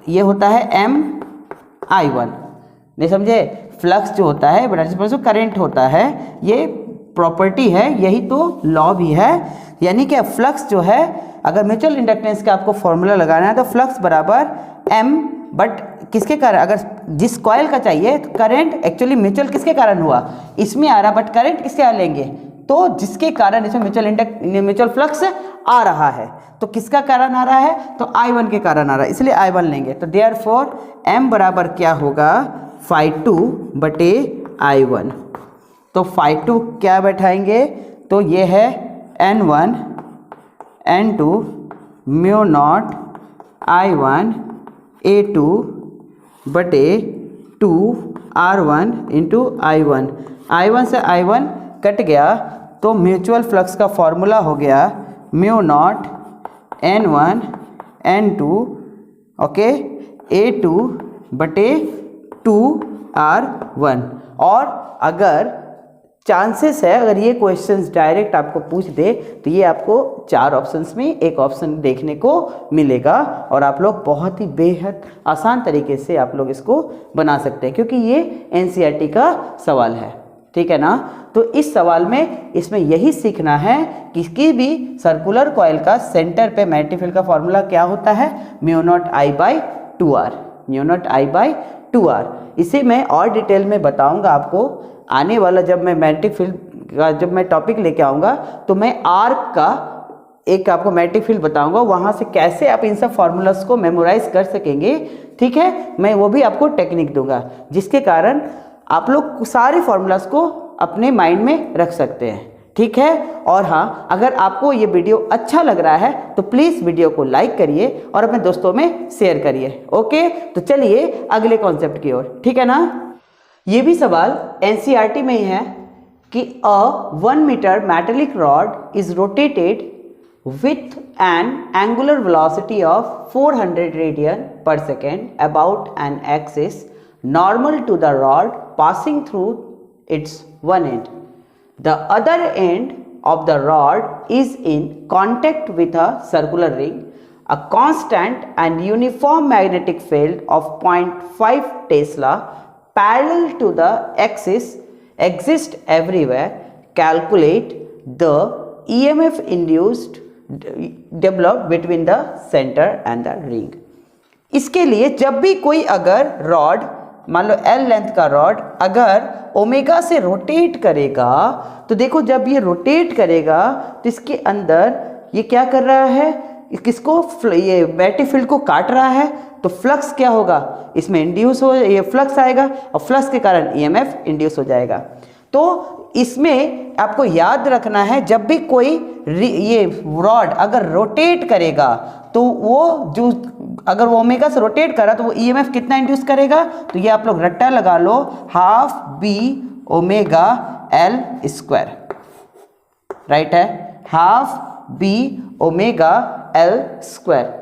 ये होता है MI1। नहीं समझे, फ्लक्स जो होता है बड़ा करंट होता है, ये प्रॉपर्टी है, यही तो लॉ भी है। यानी कि फ्लक्स जो है, अगर म्यूचुअल इंडक्टेंस का आपको फॉर्मूला लगाना है तो फ्लक्स बराबर M, बट किसके कारण, अगर जिस कॉइल का चाहिए तो करंट एक्चुअली म्यूचुअल किसके कारण हुआ, इसमें आ रहा, बट करंट किसके आ लेंगे, तो जिसके कारण इसमें म्यूचुअल फ्लक्स आ रहा है, तो किसका कारण आ रहा है, तो I1 के कारण आ रहा है, इसलिए I1 लेंगे। तो देयरफॉर M बराबर क्या होगा, phi2 बटे I1। तो phi2 क्या बैठाएंगे, तो ये है N1 N2 mu naught I1 A2 बटे 2R1 इंटू I1। I1 से I1 कट गया तो म्यूचुअल फ्लक्स का फॉर्मूला हो गया mu naught N1 N2 okay A2 बटे 2R1। और अगर चांसेस है, अगर ये क्वेश्चंस डायरेक्ट आपको पूछ दे तो ये आपको 4 ऑप्शंस में एक ऑप्शन देखने को मिलेगा, और आप लोग बहुत ही बेहद आसान तरीके से आप लोग इसको बना सकते हैं, क्योंकि ये NCERT का सवाल है, ठीक है ना। तो इस सवाल में इसमें यही सीखना है कि किसी भी सर्कुलर कॉइल का सेंटर पे मैग्नेटिक फील्ड का फॉर्मूला क्या होता है, mu not I by 2R, mu naught I by 2R। इसे मैं और डिटेल में बताऊंगा आपको आने वाला, जब मैं मैग्नेटिक फील्ड का जब मैं टॉपिक लेके आऊँगा तो मैं आर्क का एक आपको मैग्नेटिक फील्ड बताऊंगा, वहाँ से कैसे आप इन सब फार्मूलास को मेमोराइज कर सकेंगे, ठीक है। मैं वो भी आपको टेक्निक दूंगा जिसके कारण आप लोग सारे फार्मूलास को अपने माइंड में रख सकते हैं, ठीक है। और हाँ, अगर आपको ये वीडियो अच्छा लग रहा है तो प्लीज़ वीडियो को लाइक करिए और अपने दोस्तों में शेयर करिए, ओके। तो चलिए अगले कॉन्सेप्ट की ओर, ठीक है ना। ये भी सवाल NCERT में ही है कि a 1 metre metallic rod is rotated with an angular velocity of 400 radian per second about an axis normal to the rod passing through its one end. The other end of the rod is in contact with a circular ring. A constant and uniform magnetic field of 0.5 Tesla parallel to the axis exists everywhere. Calculate the EMF induced developed between the center and the ring. इसके लिए जब भी कोई अगर rod, मान लो L length का rod अगर omega से रोटेट करेगा, तो देखो जब ये रोटेट करेगा तो इसके अंदर ये क्या कर रहा है, किसको, ये मैग्नेटिक फील्ड को काट रहा है, तो फ्लक्स क्या होगा, इसमें इंड्यूस हो, ये फ्लक्स आएगा और फ्लक्स के कारण EMF इंड्यूस हो जाएगा। तो इसमें आपको याद रखना है, जब भी कोई ये रॉड अगर रोटेट करेगा तो वो जो अगर वो ओमेगा से रोटेट करा तो वो EMF कितना इंड्यूस करेगा, तो ये आप लोग रट्टा लगा लो, half B omega L square, right है, half B omega L square.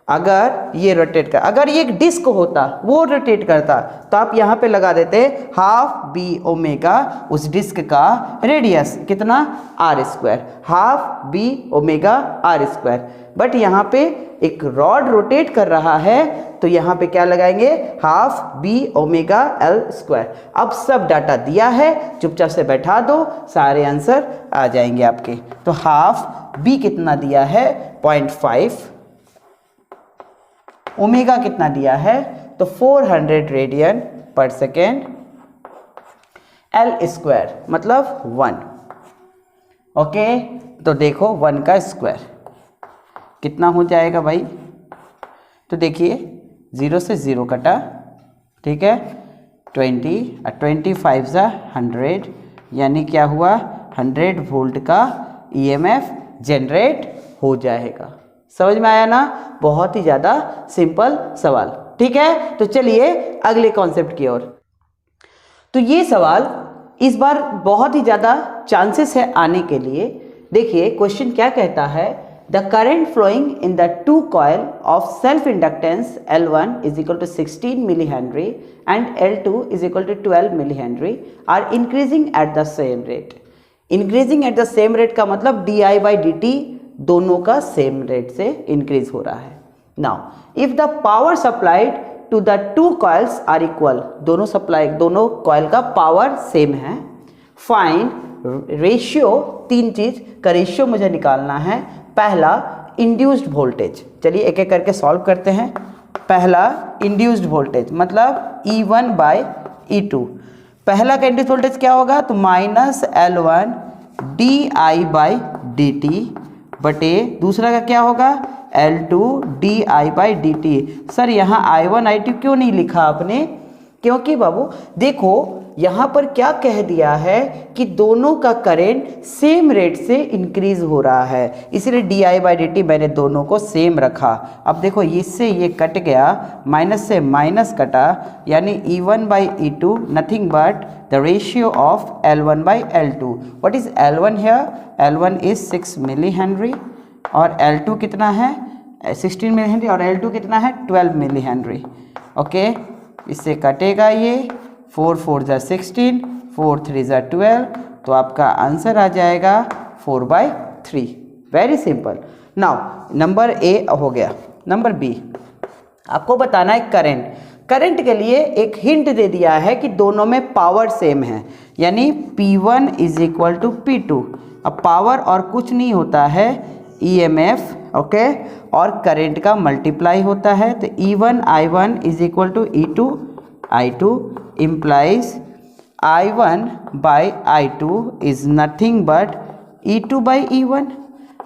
अगर ये रोटेट कर, अगर ये एक डिस्क होता वो रोटेट करता तो आप यहाँ पे लगा देते हाफ बी ओमेगा, उस डिस्क का रेडियस कितना, R square, half B omega R square. But यहाँ पे एक रॉड रोटेट कर रहा है तो यहाँ पे क्या लगाएंगे, half B omega L square. अब सब डाटा दिया है, चुपचाप से बैठा दो, सारे आंसर आ जाएंगे आपके। तो हाफ बी कितना दिया है, 0.5, ओमेगा कितना दिया है, तो 400 रेडियन पर सेकेंड, L स्क्वायर मतलब 1, ओके। तो देखो 1 का स्क्वायर कितना हो जाएगा भाई, तो देखिए 0 से 0 कटा, ठीक है, 20 और 25 सा 100, यानी क्या हुआ, 100 वोल्ट का EMF जनरेट हो जाएगा। समझ में आया ना, बहुत ही ज़्यादा सिंपल सवाल, ठीक है। तो चलिए अगले कॉन्सेप्ट की ओर। तो ये सवाल इस बार बहुत ही ज़्यादा चांसेस है आने के लिए। देखिए क्वेश्चन क्या कहता है, The current flowing in the two coil of self inductance L1 is equal to 16 millihenry and L2 is equal to 12 millihenry are increasing at the same rate. Increasing at the same rate का मतलब di by dt दोनों का same rate से increase हो रहा है. Now if the power supplied to the two coils are equal, दोनों coil का पावर सेम है. फाइंड रेशियो, तीन चीज का रेशियो मुझे निकालना है. पहला इंड्यूस्ड वोल्टेज, चलिए एक एक करके सॉल्व करते हैं. पहला इंड्यूस्ड वोल्टेज मतलब E1 बाई E2. पहला का इंड्यूस्ड वोल्टेज क्या होगा, तो minus L1 di by dt बटे दूसरा का क्या होगा L2 di by dt. Sir यहाँ I1 I2 क्यों नहीं लिखा आपने, क्योंकि बाबू देखो यहाँ पर क्या कह दिया है कि दोनों का करंट सेम रेट से इंक्रीज हो रहा है, इसलिए di बाई dt मैंने दोनों को सेम रखा. अब देखो इससे ये कट गया, माइनस से माइनस कटा, यानी E1 by E2 nothing but the ratio of L1 by L2. What is L1 here, L1 is 6 millihenry और L2 कितना है 16 मिली हेनरी और L2 कितना है 12 मिली हेनरी. ओके, इससे कटेगा ये 4 4 ज़ा 16, 4 3 ज़ा 12, तो आपका आंसर आ जाएगा 4/3. Very simple. Now number A हो गया. नंबर बी आपको बताना है करंट. करंट के लिए एक हिंट दे दिया है कि दोनों में पावर सेम है, यानी P1 is equal to P2. अब पावर और कुछ नहीं होता है EMF, ओके, और करंट का मल्टीप्लाई होता है. तो E1 I1 is equal to E2 I2 implies I1 by I2 is nothing but E2 by E1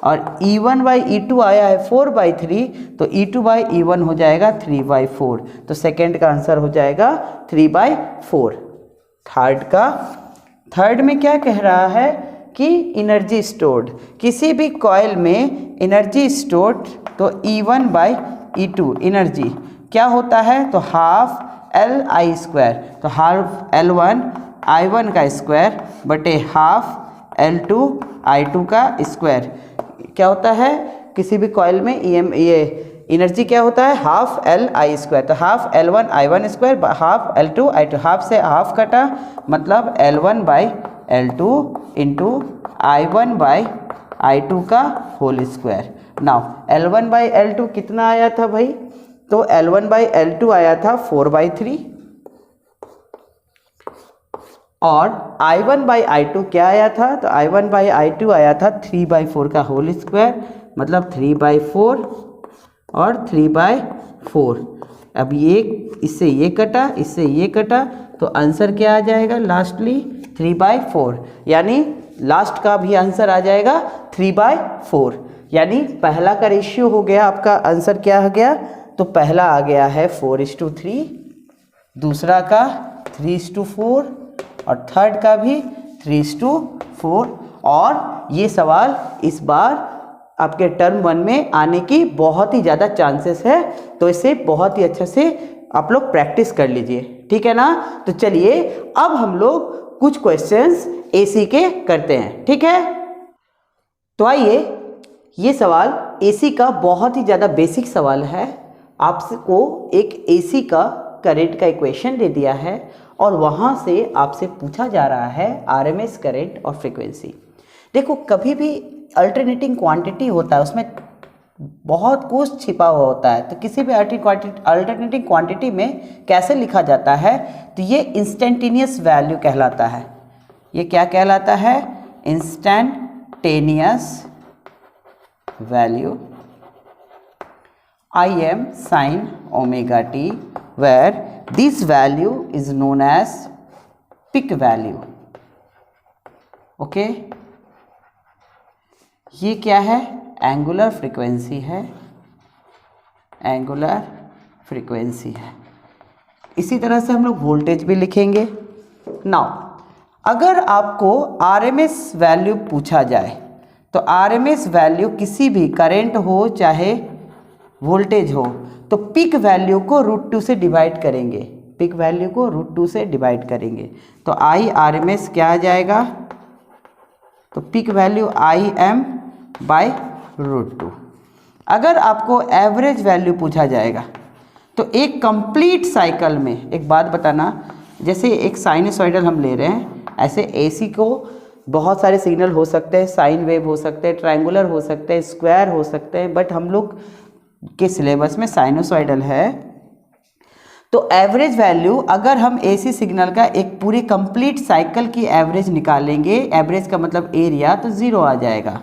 और E1 by E2 आया है 4/3, तो E2 by E1 हो जाएगा 3/4. तो सेकेंड का आंसर हो जाएगा 3/4. थर्ड में क्या कह रहा है कि एनर्जी स्टोर्ड, किसी भी कॉइल में एनर्जी स्टोर्ड, तो E1 by E2 एनर्जी क्या होता है, तो हाफ Li स्क्वायर, तो हाफ L1 I1 का स्क्वायर बटे हाफ L2 I2 का स्क्वायर. क्या होता है किसी भी कॉइल में ये एनर्जी क्या होता है, हाफ Li स्क्वायर. तो half L1 I1 square half L2 I2, half से हाफ कटा मतलब L1 by L2 into I1 by I2 का whole square. Now L1 by L2 कितना आया था भाई, तो L1 बाई L2 आया था 4/3 और I1 बाई I2 क्या आया था, तो I1 बाई I2 आया था 3/4 का होल स्क्वायर मतलब 3/4 और 3/4. अब ये इससे ये कटा, इससे ये कटा, तो आंसर क्या आ जाएगा लास्टली 3/4, यानी लास्ट का भी आंसर आ जाएगा 3/4. यानी पहला का रेशियो हो गया, आपका आंसर क्या हो गया, तो पहला आ गया है 4:3, दूसरा का 3:4 और थर्ड का भी 3:4. और ये सवाल इस बार आपके टर्म 1 में आने की बहुत ही ज़्यादा चांसेस है, तो इसे बहुत ही अच्छे से आप लोग प्रैक्टिस कर लीजिए, ठीक है ना. तो चलिए अब हम लोग कुछ क्वेश्चंस AC के करते हैं, ठीक है. तो आइए, ये सवाल AC का बहुत ही ज़्यादा बेसिक सवाल है. आपको एक AC का करंट का इक्वेशन दे दिया है और वहाँ से आपसे पूछा जा रहा है RMS करंट और फ्रीक्वेंसी. देखो कभी भी अल्टरनेटिंग क्वांटिटी होता है, उसमें बहुत कुछ छिपा हुआ होता है. तो किसी भी अल्टरनेटिंग क्वांटिटी में कैसे लिखा जाता है, तो ये इंस्टेंटेनियस वैल्यू कहलाता है. ये क्या कहलाता है, instantaneous value Im sin omega t, where this value is known as peak value. Okay, ये क्या है, एंगुलर फ्रीक्वेंसी है, एंगुलर फ्रीक्वेंसी है. इसी तरह से हम लोग वोल्टेज भी लिखेंगे. नाउ अगर आपको RMS वैल्यू पूछा जाए, तो RMS वैल्यू किसी भी करंट हो चाहे वोल्टेज हो, तो पिक वैल्यू को √2 से डिवाइड करेंगे, पिक वैल्यू को √2 से डिवाइड करेंगे. तो IRMS क्या आ जाएगा, तो पिक वैल्यू IM बाय √2। अगर आपको एवरेज वैल्यू पूछा जाएगा तो एक कंप्लीट साइकिल में, एक बात बताना, जैसे एक साइनसॉइडल हम ले रहे हैं, ऐसे एसी को बहुत सारे सिग्नल हो सकते हैं, साइन वेव हो सकते हैं, ट्रायंगुलर हो सकते हैं, स्क्वायर हो सकते हैं, बट हम लोग के सिलेबस में साइनसॉइडल है। तो एवरेज वैल्यू, अगर हम एसी सिग्नल का एक पूरी कंप्लीट साइकिल की एवरेज निकालेंगे, एवरेज का मतलब एरिया, तो 0 आ जाएगा।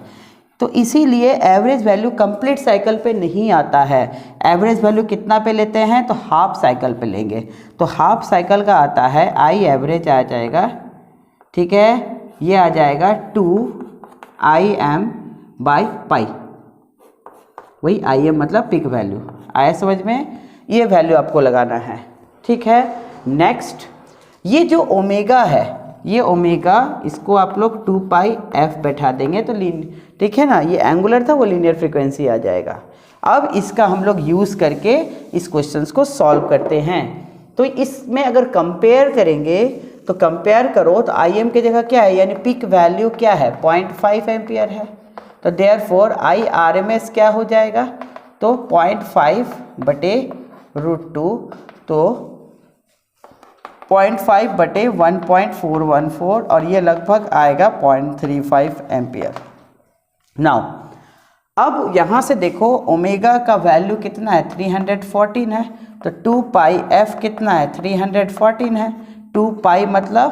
तो इसीलिए एवरेज वैल्यू कंप्लीट साइकिल पे नहीं आता है। एवरेज वैल्यू कितना पे लेते हैं, तो हाफ साइकिल पे लेंगे। तो हाफ साइकिल का आता है आई एवरेज आ जाएगा, ठीक है, ये आ जाएगा 2Im/π। वही Im मतलब पिक वैल्यू, आया समझ में? ये वैल्यू आपको लगाना है, ठीक है। नेक्स्ट, ये जो ओमेगा है, ये ओमेगा, इसको आप लोग 2πf बैठा देंगे तो ठीक है ना, ये एंगुलर था, वो लीनियर फ्रीक्वेंसी आ जाएगा। अब इसका हम लोग यूज़ करके इस क्वेश्चंस को सॉल्व करते हैं। तो इसमें अगर कंपेयर करेंगे तो कंपेयर करो तो Im की जगह क्या है, यानी पिक वैल्यू क्या है, 0.5 एम्पियर है। तो देयरफॉर IRMS क्या हो जाएगा, तो 0.5/√2, तो 0.5/1.414, और ये लगभग आएगा 0.35 एम्पियर। नाउ अब यहाँ से देखो ओमेगा का वैल्यू कितना है, 314 है, तो 2πf कितना है, 314 है। 2π मतलब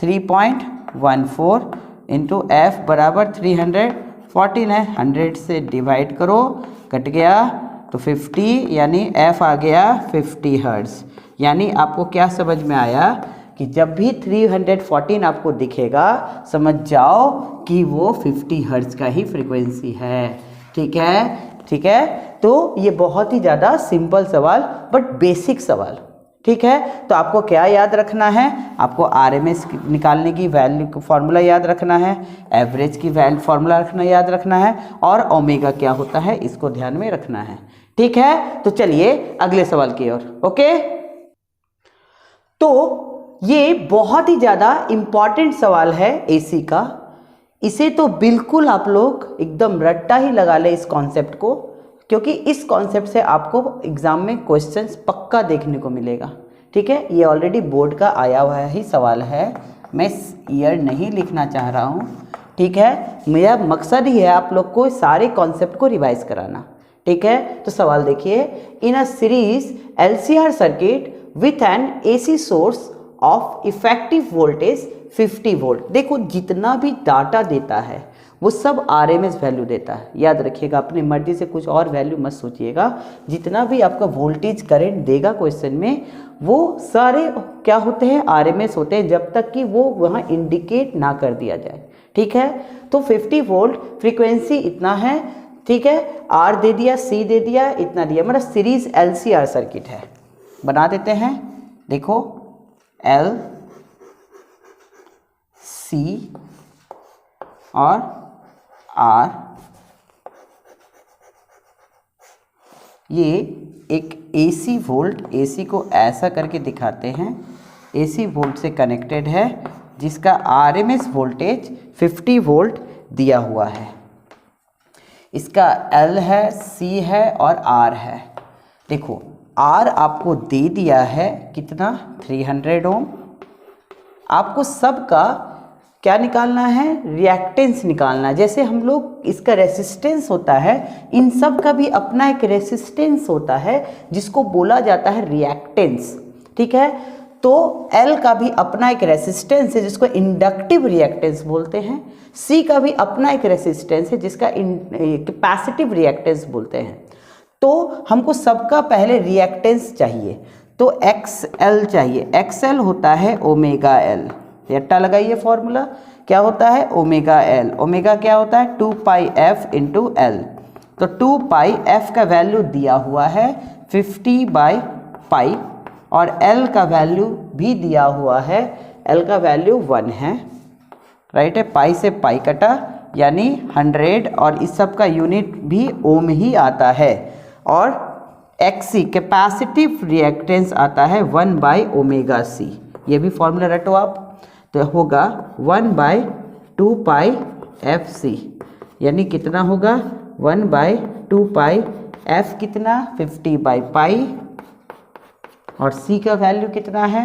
3.14 इंटू f बराबर 314 है। 100 से डिवाइड करो, कट गया तो 50, यानी f आ गया 50 हर्ट्ज़। यानी आपको क्या समझ में आया कि जब भी 314 आपको दिखेगा, समझ जाओ कि वो 50 हर्ट्ज़ का ही फ्रीक्वेंसी है, ठीक है, ठीक है। तो ये बहुत ही ज़्यादा सिंपल सवाल, बट बेसिक सवाल, ठीक है। तो आपको क्या याद रखना है, आपको RMS निकालने की वैल्यू को फॉर्मूला याद रखना है, एवरेज की वैल्यू फॉर्मूला रखना याद रखना है, और ओमेगा क्या होता है इसको ध्यान में रखना है, ठीक है। तो चलिए अगले सवाल की ओर। ओके, तो ये बहुत ही ज़्यादा इम्पॉर्टेंट सवाल है एसी का। इसे तो बिल्कुल आप लोग एकदम रट्टा ही लगा ले इस कॉन्सेप्ट को, क्योंकि इस कॉन्सेप्ट से आपको एग्जाम में क्वेश्चंस पक्का देखने को मिलेगा, ठीक है। ये ऑलरेडी बोर्ड का आया हुआ ही सवाल है, मैं ईयर नहीं लिखना चाह रहा हूँ, ठीक है। मेरा मकसद ही है आप लोग को सारे कॉन्सेप्ट को रिवाइज कराना, ठीक है। तो सवाल देखिए, in a series LCR circuit with an AC source of effective voltage 50 volt. देखो जितना भी डाटा देता है वो सब RMS वैल्यू देता है, याद रखिएगा, अपनी मर्जी से कुछ और वैल्यू मत सोचिएगा। जितना भी आपका वोल्टेज करंट देगा क्वेश्चन में, वो सारे क्या होते हैं, RMS होते हैं, जब तक कि वो वहाँ इंडिकेट ना कर दिया जाए, ठीक है। तो 50 वोल्ट फ्रीक्वेंसी इतना है, ठीक है, R दे दिया, C दे दिया, इतना दिया, मतलब सीरीज LCR सर्किट है। बना देते हैं, देखो L C और R, ये एक AC वोल्ट, AC को ऐसा करके दिखाते हैं, AC वोल्ट से कनेक्टेड है, जिसका RMS वोल्टेज 50 वोल्ट दिया हुआ है। इसका L है, C है और R है। देखो R आपको दे दिया है कितना, 300 ओम। आपको सबका क्या निकालना है, रिएक्टेंस निकालना है। जैसे हम लोग इसका रेसिस्टेंस होता है, इन सब का भी अपना एक रेसिस्टेंस होता है जिसको बोला जाता है रिएक्टेंस, ठीक है। तो L का भी अपना एक रेसिस्टेंस है जिसको इंडक्टिव रिएक्टेंस बोलते हैं। C का भी अपना एक रेसिस्टेंस है जिसका कैपेसिटिव रिएक्टेंस बोलते हैं। तो हमको सबका पहले रिएक्टेंस चाहिए, तो XL चाहिए। XL होता है ओमेगा L, रट्टा लगाइए फॉर्मूला, क्या होता है ओमेगा L। ओमेगा क्या होता है 2πf इंटू L। तो 2πf का वैल्यू दिया हुआ है 50/π, और L का वैल्यू भी दिया हुआ है, L का वैल्यू 1 है, राइट है। पाई से पाई कटा, यानी 100, और इस सब का यूनिट भी ओम ही आता है। और XC कैपेसिटिव रिएक्टेंस आता है 1/ωc, ये भी फॉर्मूला रटो आप, तो होगा 1/2πfc, यानी कितना होगा 1/2 पाई, एफ कितना 50 बाई पाई, और सी का वैल्यू कितना है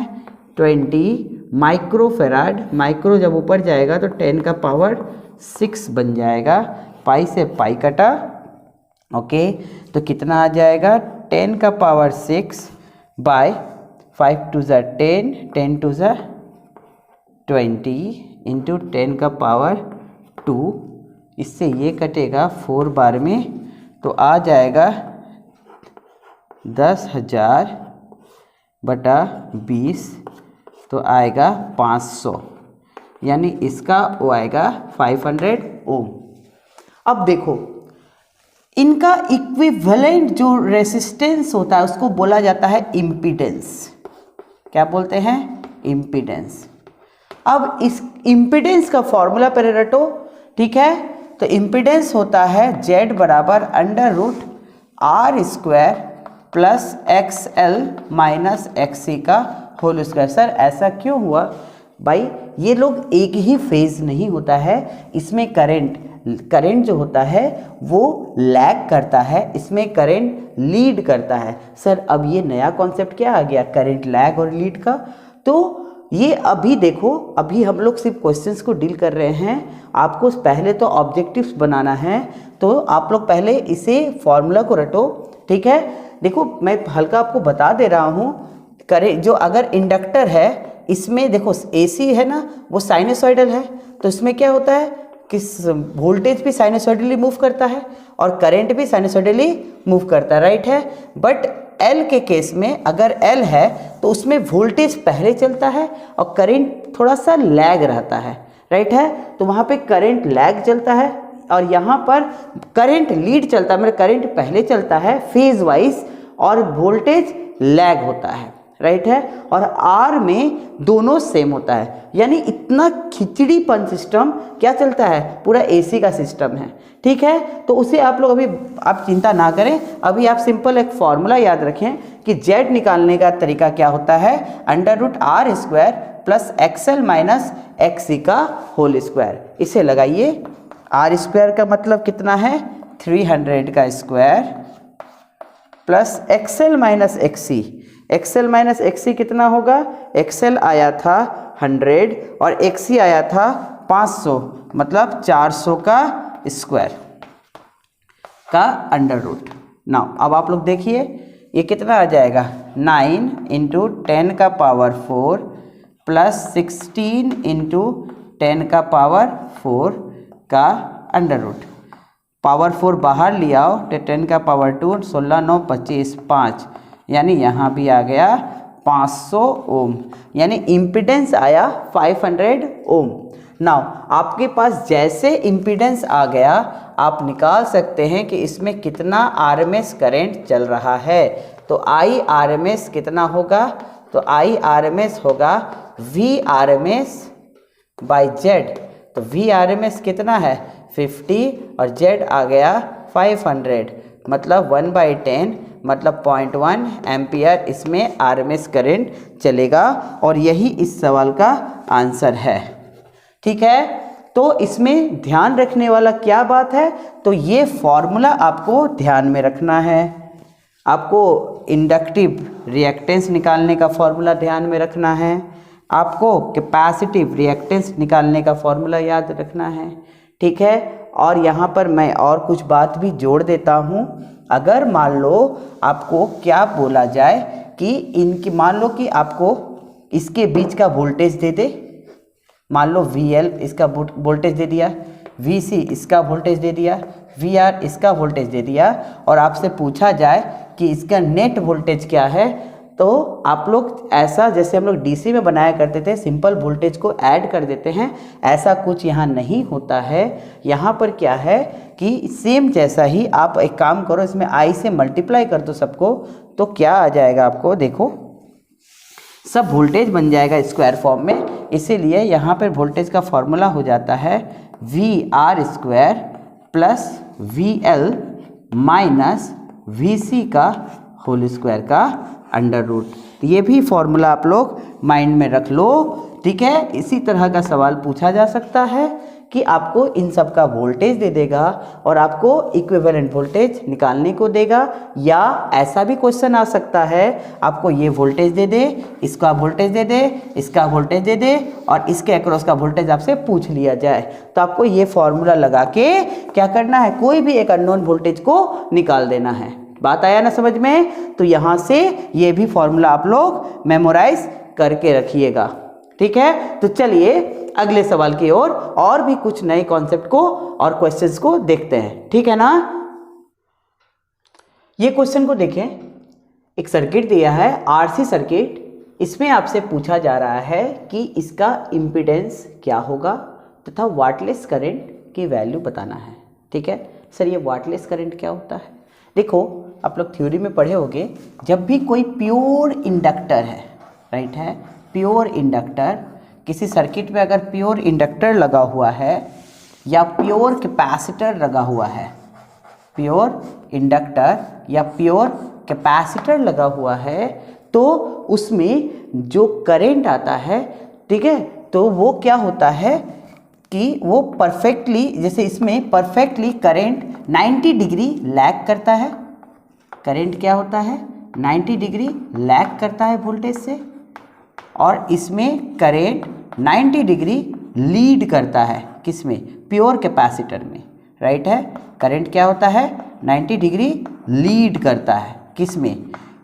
20 माइक्रोफेराड। माइक्रो जब ऊपर जाएगा तो 10 का पावर 6 बन जाएगा, पाई से पाई कटा, ओके। तो कितना आ जाएगा 10 का पावर 6 बाय 5 2 ज़ा 10, 10 2 ज़ा 20 इंटू 10 का पावर 2, इससे ये कटेगा 4 बार में, तो आ जाएगा 10,000 बटा 20, तो आएगा 500, यानी इसका वो आएगा 500 ओम। अब देखो इनका इक्विवेलेंट जो रेसिस्टेंस होता है उसको बोला जाता है इम्पीडेंस। क्या बोलते हैं? इम्पीडेंस। अब इस इम्पीडेंस का फॉर्मूला पर रटो, ठीक है। तो इम्पीडेंस होता है Z बराबर √R² plus XL minus XC का होल स्क्वायर। सर ऐसा क्यों हुआ भाई? ये लोग एक ही फेज नहीं होता है, इसमें करंट जो होता है वो लैग करता है, इसमें करंट लीड करता है। सर अब ये नया कॉन्सेप्ट क्या आ गया, करंट लैग और लीड का। तो ये अभी देखो, अभी हम लोग सिर्फ क्वेश्चंस को डील कर रहे हैं, आपको पहले तो ऑब्जेक्टिव्स बनाना है, तो आप लोग पहले इसे फॉर्मूला को रटो, ठीक है। देखो मैं हल्का आपको बता दे रहा हूँ, करे जो अगर इंडक्टर है इसमें देखो AC है ना, वो साइनसॉइडल है, तो इसमें क्या होता है कि वोल्टेज भी साइनसॉइडली मूव करता है और करंट भी साइनसॉइडली मूव करता है, राइट है। बट L के केस में अगर L है तो उसमें वोल्टेज पहले चलता है और करंट थोड़ा सा लैग रहता है, राइट है। तो वहाँ पे करंट लैग चलता है और यहाँ पर करंट लीड चलता है, मतलब करंट पहले चलता है फेज वाइज और वोल्टेज लैग होता है, राइट है। और R में दोनों सेम होता है, यानी इतना खिचड़ीपन सिस्टम क्या चलता है, पूरा AC का सिस्टम है, ठीक है। तो उसे आप लोग अभी आप चिंता ना करें, अभी आप सिंपल एक फॉर्मूला याद रखें कि Z निकालने का तरीका क्या होता है, √R² plus XL minus XC का होल स्क्वायर। इसे लगाइए, R² का मतलब कितना है 300 का square plus XL minus XC। XL minus XC कितना होगा, XL आया था 100 और XC आया था 500, मतलब 400 का स्क्वायर का अंडर रूट। नाउ अब आप लोग देखिए ये कितना आ जाएगा, 9 इंटू 10 का पावर 4 प्लस 16 इंटू 10 का पावर 4 का अंडर रूट। पावर 4 बाहर ले आओ तो 10 का पावर 2, 16 9 25 5, यानी यहाँ भी आ गया 500 ओम, यानी इम्पीडेंस आया 500 ओम। नाउ आपके पास जैसे इम्पीडेंस आ गया आप निकाल सकते हैं कि इसमें कितना RMS करंट चल रहा है। तो IRMS कितना होगा, तो IRMS होगा VRMS बाई Z। तो VRMS कितना है 50 और Z आ गया 500, मतलब 1/10 मतलब 0.1 एम्पियर इसमें RMS करंट चलेगा, और यही इस सवाल का आंसर है, ठीक है। तो इसमें ध्यान रखने वाला क्या बात है, तो ये फॉर्मूला आपको ध्यान में रखना है। आपको इंडक्टिव रिएक्टेंस निकालने का फॉर्मूला ध्यान में रखना है, आपको कैपेसिटिव रिएक्टेंस निकालने का फॉर्मूला याद रखना है, ठीक है। और यहाँ पर मैं और कुछ बात भी जोड़ देता हूँ। अगर मान लो आपको क्या बोला जाए कि इनकी, मान लो कि आपको इसके बीच का वोल्टेज दे दे, मान लो VL इसका वोल्टेज दे दिया, VC इसका वोल्टेज दे दिया, VR इसका वोल्टेज दे दिया, और आपसे पूछा जाए कि इसका नेट वोल्टेज क्या है, तो आप लोग ऐसा जैसे हम लोग DC में बनाया करते थे, सिंपल वोल्टेज को ऐड कर देते हैं, ऐसा कुछ यहाँ नहीं होता है। यहाँ पर क्या है कि सेम जैसा ही आप एक काम करो, इसमें I से मल्टीप्लाई कर दो सबको, तो क्या आ जाएगा आपको, देखो सब वोल्टेज बन जाएगा स्क्वायर फॉर्म में, इसीलिए यहाँ पर वोल्टेज का फॉर्मूला हो जाता है VR² plus VL minus VC का होल स्क्वायर का अंडर रूट। तो ये भी फॉर्मूला आप लोग माइंड में रख लो, ठीक है। इसी तरह का सवाल पूछा जा सकता है कि आपको इन सब का वोल्टेज दे देगा और आपको इक्विवेलेंट वोल्टेज निकालने को देगा। या ऐसा भी क्वेश्चन आ सकता है, आपको ये वोल्टेज दे दे, इसका वोल्टेज दे दे, इसका वोल्टेज दे दे और इसके अक्रॉस का वोल्टेज आपसे पूछ लिया जाए, तो आपको ये फॉर्मूला लगा के क्या करना है, कोई भी एक अननोन वोल्टेज को निकाल देना है। बात आया ना समझ में? तो यहाँ से ये भी फॉर्मूला आप लोग मेमोराइज करके रखिएगा। ठीक है, तो चलिए अगले सवाल की ओर और भी कुछ नए कॉन्सेप्ट को और क्वेश्चंस को देखते हैं। ठीक है ना? ये क्वेश्चन को देखें, एक सर्किट दिया है आरसी सर्किट। इसमें आपसे पूछा जा रहा है कि इसका इम्पीडेंस क्या होगा तथा वाटलेस करंट की वैल्यू बताना है। ठीक है सर, ये वाटलेस करंट क्या होता है? देखो, आप लोग थ्योरी में पढ़े होंगे, जब भी कोई प्योर इंडक्टर है, राइट है, प्योर इंडक्टर, किसी सर्किट में अगर प्योर इंडक्टर लगा हुआ है या प्योर कैपेसिटर लगा हुआ है, प्योर इंडक्टर या प्योर कैपेसिटर लगा हुआ है, तो उसमें जो करंट आता है, ठीक है, तो वो क्या होता है कि वो परफेक्टली, जैसे इसमें परफेक्टली करंट 90 डिग्री लैग करता है। करंट क्या होता है? 90 डिग्री लैग करता है वोल्टेज से, और इसमें करंट 90 डिग्री लीड करता है। किसमें? प्योर कैपेसिटर में, राइट है। करंट क्या होता है? 90 डिग्री लीड करता है। किसमें?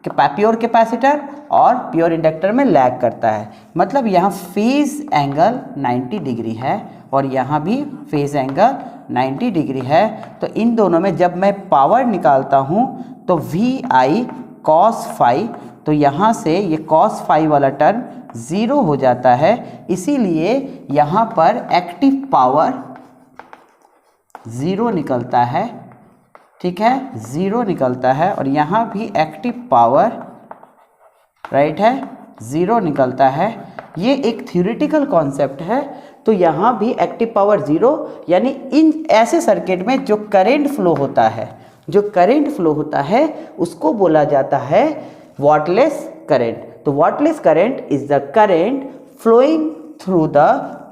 प्योर कैपेसिटर, और प्योर इंडक्टर में लैग करता है। मतलब यहाँ फेज एंगल 90 डिग्री है और यहाँ भी फेज एंगल 90 डिग्री है। तो इन दोनों में जब मैं पावर निकालता हूँ तो वी आई कॉस फाई, तो यहाँ से ये कॉस फाई वाला टर्म ज़ीरो हो जाता है। इसीलिए यहाँ पर एक्टिव पावर ज़ीरो निकलता है। ठीक है, ज़ीरो निकलता है, और यहाँ भी एक्टिव पावर, राइट है, ज़ीरो निकलता है। ये एक थ्योरेटिकल कॉन्सेप्ट है। तो यहाँ भी एक्टिव पावर ज़ीरो, यानी इन ऐसे सर्किट में जो करंट फ्लो होता है, जो करंट फ्लो होता है उसको बोला जाता है वाटलेस करंट। तो wattless current is the current flowing through the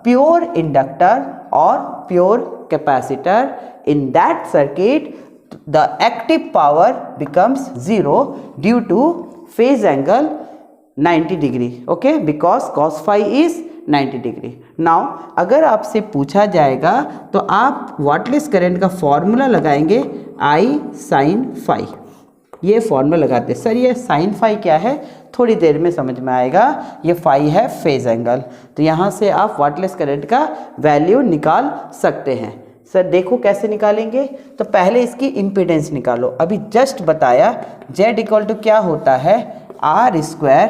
pure inductor और pure capacitor. In that circuit the active power becomes zero due to phase angle 90 degree, okay, because cos phi is 90 degree. Now अगर आपसे पूछा जाएगा तो आप wattless current का formula लगाएंगे I sin phi। ये फॉर्मूला लगाते हैं। सर ये sin phi क्या है? थोड़ी देर में समझ में आएगा। ये phi है फेज एंगल। तो यहाँ से आप वाटलेस करंट का वैल्यू निकाल सकते हैं। सर देखो कैसे निकालेंगे, तो पहले इसकी इम्पीडेंस निकालो। अभी जस्ट बताया Z इक्वल टू क्या होता है, R square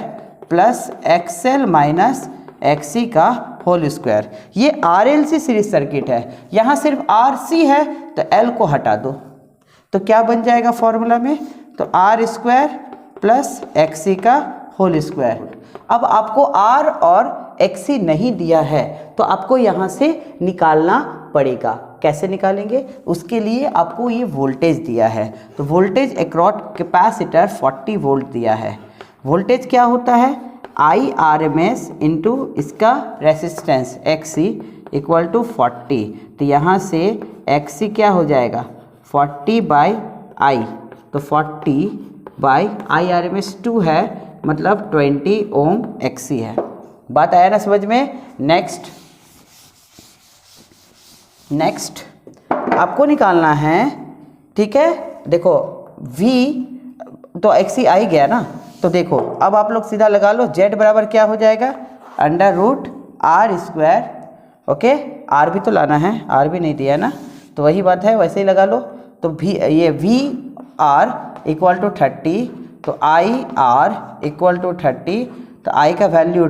plus XL minus XC का होल स्क्वायर। ये RLC सीरीज सर्किट है, यहाँ सिर्फ RC है तो L को हटा दो, तो क्या बन जाएगा फॉर्मूला में, तो आर स्क्वायर प्लस एक्सी का होल स्क्वायर। अब आपको R और XC नहीं दिया है तो आपको यहाँ से निकालना पड़ेगा। कैसे निकालेंगे? उसके लिए आपको ये वोल्टेज दिया है, तो वोल्टेज अक्रॉस कैपेसिटर 40 वोल्ट दिया है। वोल्टेज क्या होता है? IRMS इंटू इसका रेसिस्टेंस XC इक्वल टू 40। तो यहाँ से XC क्या हो जाएगा, 40 बाई I, तो 40 बाई IRMS 2 है, मतलब 20 ओम XC है। बात आया ना समझ में? नेक्स्ट आपको निकालना है, ठीक है, देखो V तो XC आ ही गया ना, तो देखो अब आप लोग सीधा लगा लो, Z बराबर क्या हो जाएगा, under root R square, okay, R भी तो लाना है, R भी नहीं दिया ना, तो वही बात है, वैसे ही लगा लो। तो ये वी आर इक्वल टू 30, तो आई आर इक्वल टू 30, तो I का वैल्यू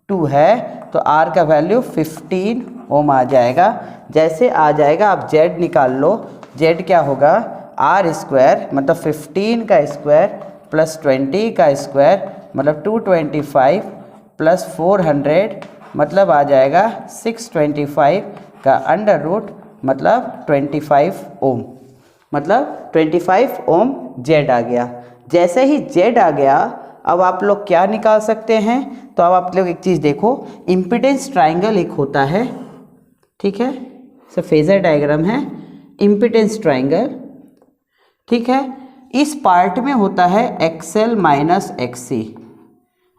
2 है, तो R का वैल्यू 15 ओम आ जाएगा। जैसे आ जाएगा आप Z निकाल लो, Z क्या होगा, आर स्क्वायर मतलब 15 का स्क्वायर प्लस 20 का स्क्वायर मतलब 225 प्लस 400 मतलब आ जाएगा 625 का अंडर रूट मतलब 25 ओम, मतलब 25 ओम Z आ गया। जैसे ही Z आ गया अब आप लोग क्या निकाल सकते हैं, तो अब आप लोग एक चीज़ देखो, इम्पीडेंस ट्राइंगल एक होता है, ठीक है, सो फेजर डायग्राम है इम्पीडेंस ट्रायंगल, ठीक है। इस पार्ट में होता है XL माइनस XC,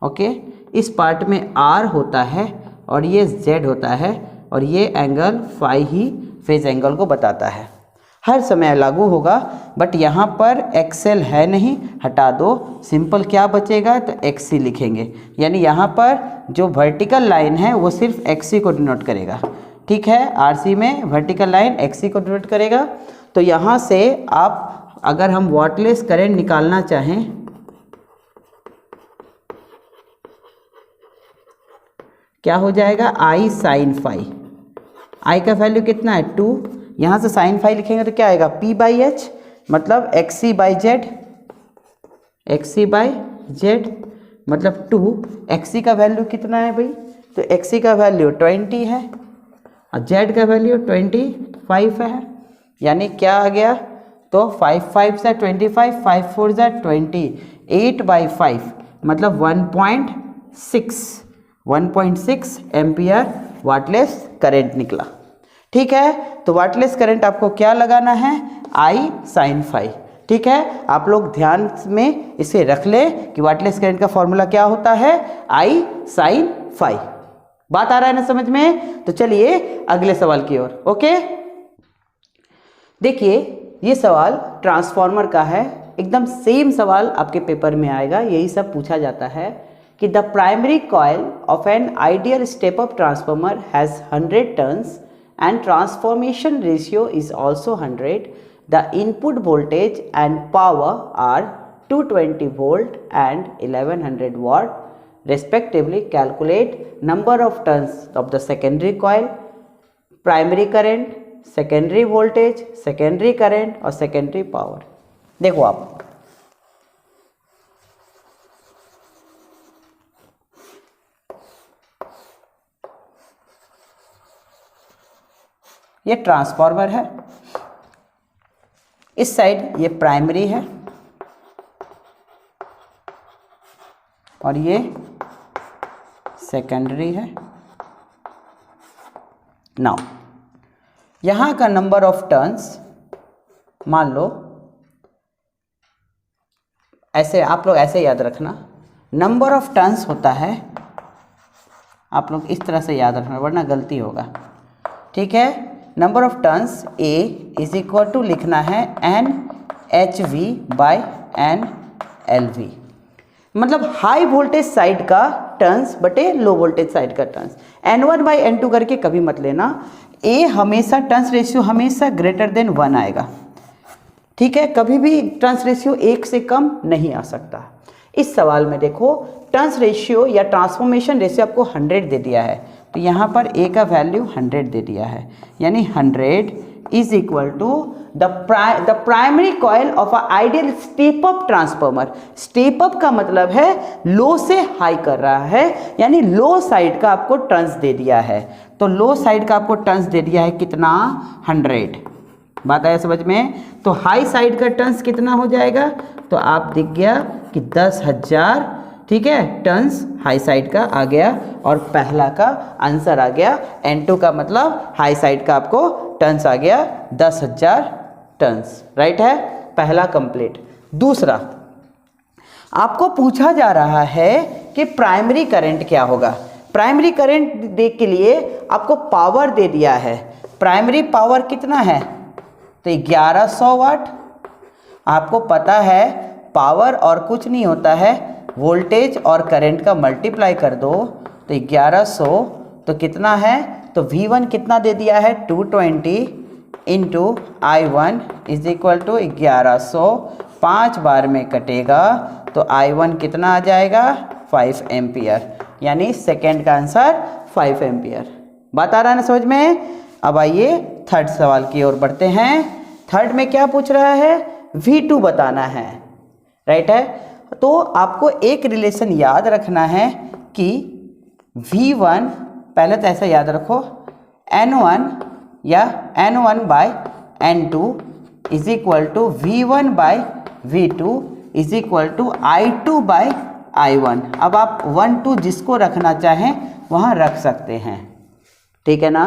ओके। इस पार्ट में R होता है और ये Z होता है और ये एंगल फाई ही फेज एंगल को बताता है। हर समय लागू होगा, बट यहाँ पर XL है नहीं, हटा दो, सिंपल क्या बचेगा तो XC लिखेंगे। यानी यहाँ पर जो वर्टिकल लाइन है वो सिर्फ XC को डिनोट करेगा, ठीक है। RC में वर्टिकल लाइन XC को डिनोट करेगा। तो यहाँ से आप अगर हम वाटलेस करंट निकालना चाहें क्या हो जाएगा, I साइन फाई। I का वैल्यू कितना है 2, यहाँ से साइन फाई लिखेंगे तो क्या आएगा P/H, मतलब XC by Z, XC by Z मतलब 2। XC का वैल्यू कितना है भाई, तो XC का वैल्यू 20 है और Z का वैल्यू 25 है। यानी क्या आ गया, तो 5 5 से 25, 5 4 से 20, 8/5 मतलब 1.6 एम्पियर वाटलेस करंट निकला, ठीक है। तो वाटलेस करंट आपको क्या लगाना है, I साइन फाई, ठीक है। आप लोग ध्यान में इसे रख ले कि वाटलेस करंट का फॉर्मूला क्या होता है, I साइन फाई। बात आ रहा है ना समझ में। तो चलिए अगले सवाल की ओर, ओके। देखिए ये सवाल ट्रांसफार्मर का है, एकदम सेम सवाल आपके पेपर में आएगा। यही सब पूछा जाता है कि the primary coil of an ideal step up transformer has 100 turns and transformation ratio is also 100. The input voltage and power are 220 volt and 1100 watt respectively. Calculate number of turns of the secondary coil, primary current, secondary voltage, secondary current और secondary power। देखो आप ये transformer है, इस side ये primary है और ये सेकेंडरी है। नाउ यहाँ का नंबर ऑफ टर्न्स मान लो ऐसे, आप लोग ऐसे याद रखना, नंबर ऑफ टर्न्स होता है, आप लोग इस तरह से याद रखना वरना गलती होगा, ठीक है। Number of turns A is equal to लिखना है NHV बाई NLV, मतलब हाई वोल्टेज साइड का टर्न्स बटे लो वोल्टेज साइड का टर्न्स। N1 बाई N2 करके कभी मत लेना, A हमेशा टर्न्स रेशियो हमेशा ग्रेटर देन 1 आएगा, ठीक है। कभी भी टर्न्स रेशियो 1 से कम नहीं आ सकता। इस सवाल में देखो टर्न्स रेशियो या ट्रांसफॉर्मेशन रेशियो आपको 100 दे दिया है, तो यहाँ पर A का वैल्यू 100 दे दिया है। यानी 100 is equal to the primary coil of a ideal step up transformer. Step up का मतलब है लो से हाई कर रहा है, यानी लो साइड का आपको टर्न्स दे दिया है। तो लो साइड का आपको टर्न्स दे दिया है कितना, 100। बात आया समझ में। तो हाई साइड का टर्न्स कितना हो जाएगा, तो आप दिख गया कि 10,000, ठीक है, टर्न्स हाई साइड का आ गया और पहला का आंसर आ गया। N2 का मतलब हाई साइड का आपको टर्न्स आ गया 10,000 टर्न्स, राइट है, पहला कंप्लीट। दूसरा आपको पूछा जा रहा है कि प्राइमरी करंट क्या होगा। प्राइमरी करंट दे के लिए आपको पावर दे दिया है, प्राइमरी पावर कितना है, तो 1100 वाट। आपको पता है पावर और कुछ नहीं होता है, वोल्टेज और करंट का मल्टीप्लाई कर दो तो 1100 तो कितना है, तो V1 कितना दे दिया है 220 into I1 is equal to 1100, 5 बार में कटेगा तो I1 कितना आ जाएगा 5 एम्पियर, यानी सेकेंड का आंसर 5 एम्पियर। बात आ रहा है ना समझ में। अब आइए थर्ड सवाल की ओर बढ़ते हैं। थर्ड में क्या पूछ रहा है, V2 बताना है, राइट है। तो आपको एक रिलेशन याद रखना है कि V1, पहले तो ऐसा याद रखो, N1 या N1 by N2 is equal to V1 by V2 is equal to I2 by I1। अब आप 1 2 जिसको रखना चाहें वहाँ रख सकते हैं, ठीक है ना।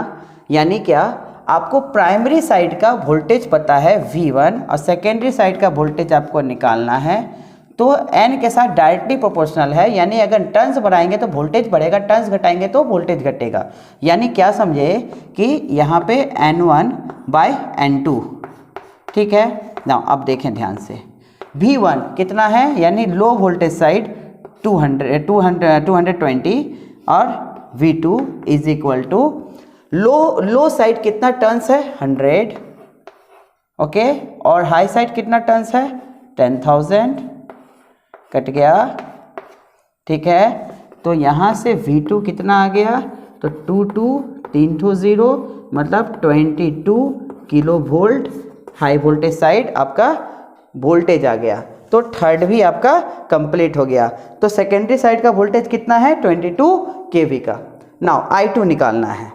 यानी क्या, आपको प्राइमरी साइड का वोल्टेज पता है V1 और सेकेंडरी साइड का वोल्टेज आपको निकालना है, तो n के साथ डायरेक्टली प्रोपोर्शनल है, यानी अगर टर्न्स बढ़ाएंगे तो वोल्टेज बढ़ेगा, टर्न्स घटाएंगे तो वोल्टेज घटेगा। यानी क्या समझे कि यहाँ पे N1/N2, ठीक है ना। अब देखें ध्यान से, V1 कितना है, यानी लो वोल्टेज साइड 220 और V2 is equal to low side कितना टर्न्स है 100, ओके, और हाई साइड कितना टर्न्स है 10,000, कट गया, ठीक है। तो यहाँ से V2 कितना आ गया, तो 320 मतलब 22 kilo volt high voltage side आपका वोल्टेज आ गया। तो थर्ड भी आपका कंप्लीट हो गया। तो सेकेंडरी साइड का वोल्टेज कितना है 22 kV का। नाउ I2 निकालना है।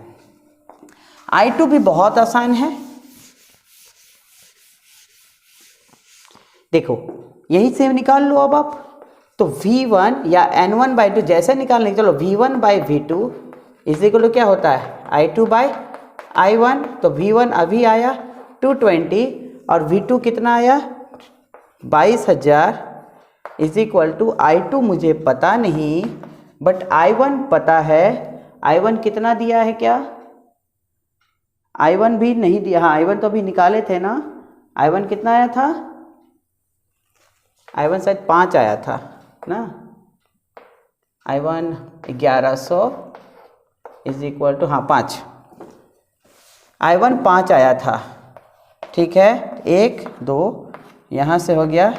I2 भी बहुत आसान है, देखो यही से निकाल लो अब आप। तो V1 या N1/2 जैसे निकालने, चलो V1/V2 इज इक्वल टू क्या होता है I2/I1। तो V1 अभी आया 220 और V2 कितना आया 22,000 इज इक्वल टू I2 मुझे पता नहीं बट I1 पता है। I1 कितना दिया है, क्या I1 भी नहीं दिया, हाँ I1 तो अभी निकाले थे ना। I1 कितना आया था, I1 शायद 5 आया था ना। I1 1100 इज इक्वल टू, हाँ 5, I1 5 आया था, ठीक है। 1 2 यहाँ से हो गया,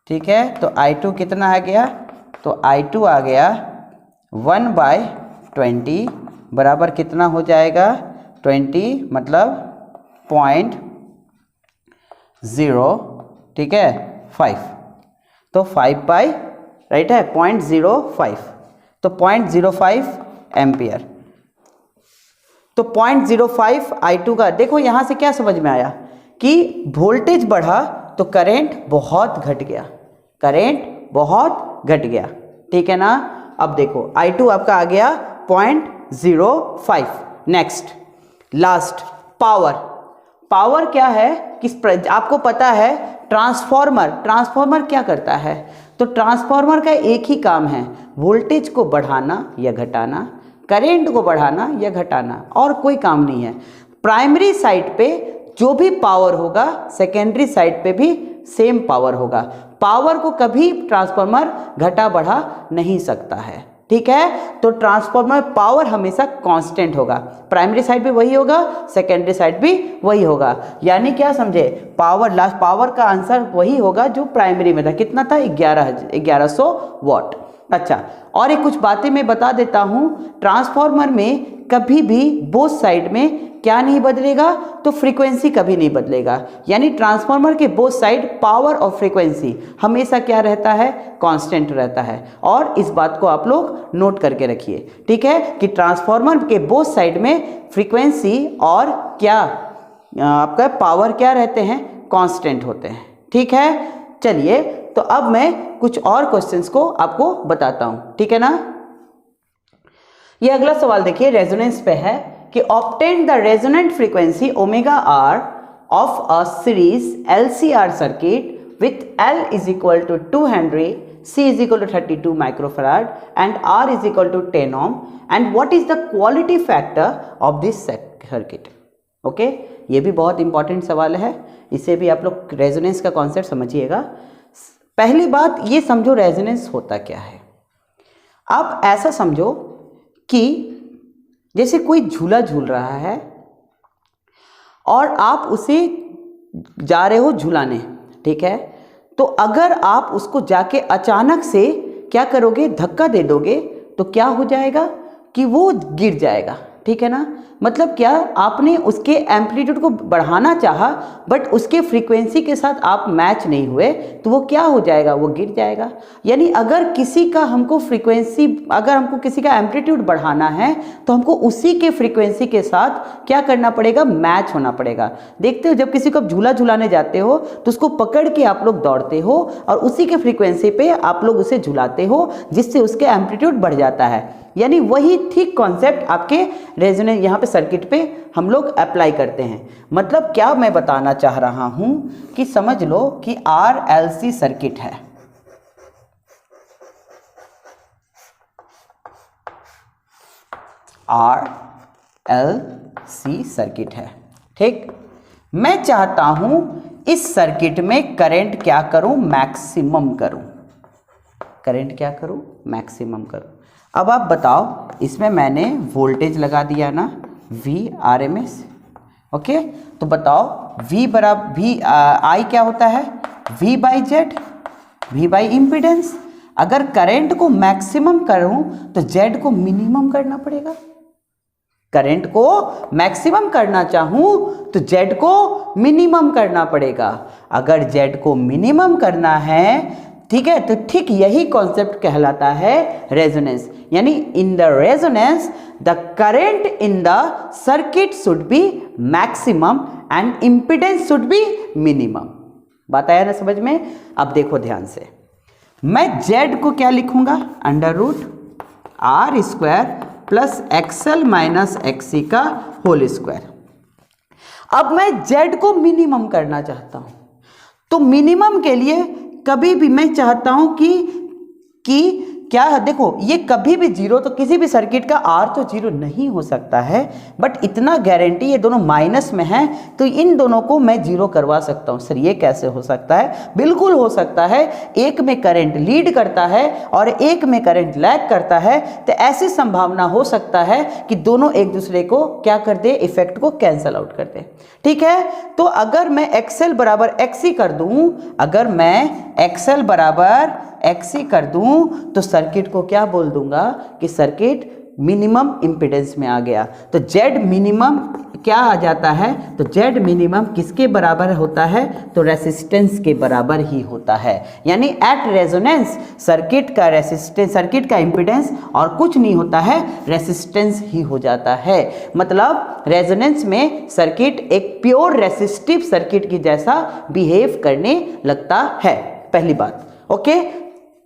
ठीक है। तो I2 कितना आ गया, तो I2 आ गया 1/20 बराबर कितना हो जाएगा 20 मतलब 0.0, ठीक है 5। तो 5 पाई राइट है 0.05, तो 0.05 एम्पियर। तो 0.05 I2 का, देखो यहाँ से क्या समझ में आया कि वोल्टेज बढ़ा तो करंट बहुत घट गया, करंट बहुत घट गया, ठीक है ना। अब देखो I2 आपका आ गया 0.05। Next last power. पावर क्या है, किस आपको पता है ट्रांसफॉर्मर क्या करता है, तो ट्रांसफॉर्मर का एक ही काम है वोल्टेज को बढ़ाना या घटाना, करंट को बढ़ाना या घटाना, और कोई काम नहीं है। प्राइमरी साइड पे जो भी पावर होगा सेकेंडरी साइड पे भी सेम पावर होगा। पावर को कभी ट्रांसफॉर्मर घटा बढ़ा नहीं सकता है, ठीक है। तो ट्रांसफॉर्मर पावर हमेशा कांस्टेंट होगा, प्राइमरी साइड भी वही होगा, सेकेंडरी साइड भी वही होगा। यानी क्या समझे, पावर लास्ट पावर का आंसर वही होगा जो प्राइमरी में था, कितना था 1100 वाट। अच्छा, और एक कुछ बातें मैं बता देता हूं, ट्रांसफॉर्मर में कभी भी बोथ साइड में क्या नहीं बदलेगा, तो फ्रीक्वेंसी कभी नहीं बदलेगा। यानी ट्रांसफॉर्मर के बोथ साइड पावर और फ्रीक्वेंसी हमेशा क्या रहता है, कांस्टेंट रहता है। और इस बात को आप लोग नोट करके रखिए, ठीक है, कि ट्रांसफॉर्मर के बोथ साइड में फ्रीक्वेंसी और क्या आपका पावर क्या रहते हैं, कांस्टेंट होते हैं, ठीक है। चलिए, तो अब मैं कुछ और क्वेश्चंस को आपको बताता हूं, ठीक है ना। ये अगला सवाल देखिए, रेजोनेंस पे है कि obtain the resonant frequency omega R of a series LCR circuit with L is equal to 2 henry, C is equal to 32 microfarad and R is equal to 10 ohm, and what is the quality factor of this circuit. Okay, ये भी बहुत important सवाल है, इसे भी आप लोग resonance का कॉन्सेप्ट समझिएगा। पहली बात ये समझो रेजोनेंस होता क्या है। आप ऐसा समझो कि जैसे कोई झूला झूल रहा है और आप उसे जा रहे हो झूलाने, ठीक है। तो अगर आप उसको जाके अचानक से क्या करोगे, धक्का दे दोगे, तो क्या हो जाएगा कि वो गिर जाएगा, ठीक है ना। मतलब क्या, आपने उसके एम्पलीट्यूड को बढ़ाना चाहा बट उसके फ्रीक्वेंसी के साथ आप मैच नहीं हुए, तो वो क्या हो जाएगा, वो गिर जाएगा। यानी अगर किसी का हमको फ्रीक्वेंसी, अगर हमको किसी का एम्पलीट्यूड बढ़ाना है तो हमको उसी के फ्रीक्वेंसी के साथ क्या करना पड़ेगा, मैच होना पड़ेगा। देखते हो जब किसी को झूला झुलाने जाते हो तो उसको पकड़ के आप लोग दौड़ते हो और उसी के फ्रीक्वेंसी पे आप लोग उसे झुलाते हो, जिससे उसके एम्पलीट्यूड बढ़ जाता है। यानी वही ठीक कॉन्सेप्ट आपके रेजोनेंस यहाँ पे सर्किट पे हम लोग अप्लाई करते हैं। मतलब क्या मैं बताना चाह रहा हूं कि समझ लो कि RLC सर्किट है, RLC सर्किट है, ठीक। मैं चाहता हूं इस सर्किट में करंट क्या करूं, मैक्सिमम करूं। करंट क्या करूं, मैक्सिमम करूं। अब आप बताओ, इसमें मैंने वोल्टेज लगा दिया ना, V RMS, ओके। तो बताओ V बराबर I क्या होता है, V by Z, V by impedance. अगर करंट को मैक्सिमम करूं तो Z को मिनिमम करना पड़ेगा। करंट को मैक्सिमम करना चाहूं तो Z को मिनिमम करना पड़ेगा। अगर Z को मिनिमम करना है, ठीक है, तो ठीक यही कॉन्सेप्ट कहलाता है रेजोनेंस। यानी in the resonance the current in the circuit should be maximum and impedance should be minimum. बात आया ना समझ में। अब देखो ध्यान से, मैं Z को क्या लिखूंगा, under root R square plus XL minus XC का होल स्क्वायर। अब मैं Z को मिनिमम करना चाहता हूं, तो मिनिमम के लिए कभी भी मैं चाहता हूं कि क्या, देखो ये कभी भी जीरो, तो किसी भी सर्किट का R तो जीरो नहीं हो सकता है, बट इतना गारंटी ये दोनों माइनस में है तो इन दोनों को मैं जीरो करवा सकता हूं। सर ये कैसे हो सकता है, बिल्कुल हो सकता है। एक में करंट लीड करता है और एक में करंट लैग करता है, तो ऐसी संभावना हो सकता है कि दोनों एक दूसरे को क्या कर दे, इफेक्ट को कैंसल आउट कर दे, ठीक है। तो अगर मैं XL बराबर XC कर दूं, अगर मैं XL बराबर XC कर दूं तो सर्किट को क्या बोल दूंगा कि सर्किट मिनिमम इंपीडेंस में आ गया। तो Z मिनिमम क्या आ जाता है, तो Z मिनिमम किसके बराबर होता है, तो रेसिस्टेंस के बराबर ही होता है। यानी एट रेजोनेंस सर्किट का रेसिस्टेंस, सर्किट का इंपीडेंस और कुछ नहीं होता है, रेसिस्टेंस ही हो जाता है। मतलब रेजोनेंस में सर्किट एक प्योर रेसिस्टिव सर्किट की जैसा बिहेव करने लगता है, पहली बात, ओके,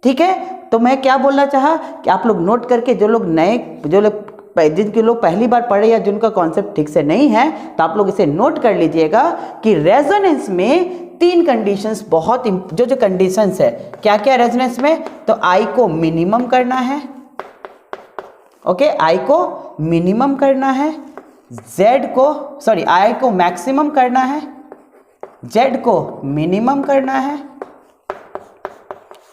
ठीक है। तो मैं क्या बोलना चाहा कि आप लोग नोट करके, जो लोग नए, जो लोग जिनके लोग पहली बार पढ़े या जिनका कॉन्सेप्ट ठीक से नहीं है, तो आप लोग इसे नोट कर लीजिएगा कि रेजोनेंस में तीन कंडीशंस बहुत, जो कंडीशंस है, क्या क्या रेजोनेंस में, तो आई को मिनिमम करना है, ओके, आई को मिनिमम करना है, जेड को, सॉरी, आई को मैक्सिमम करना है, जेड को मिनिमम करना है,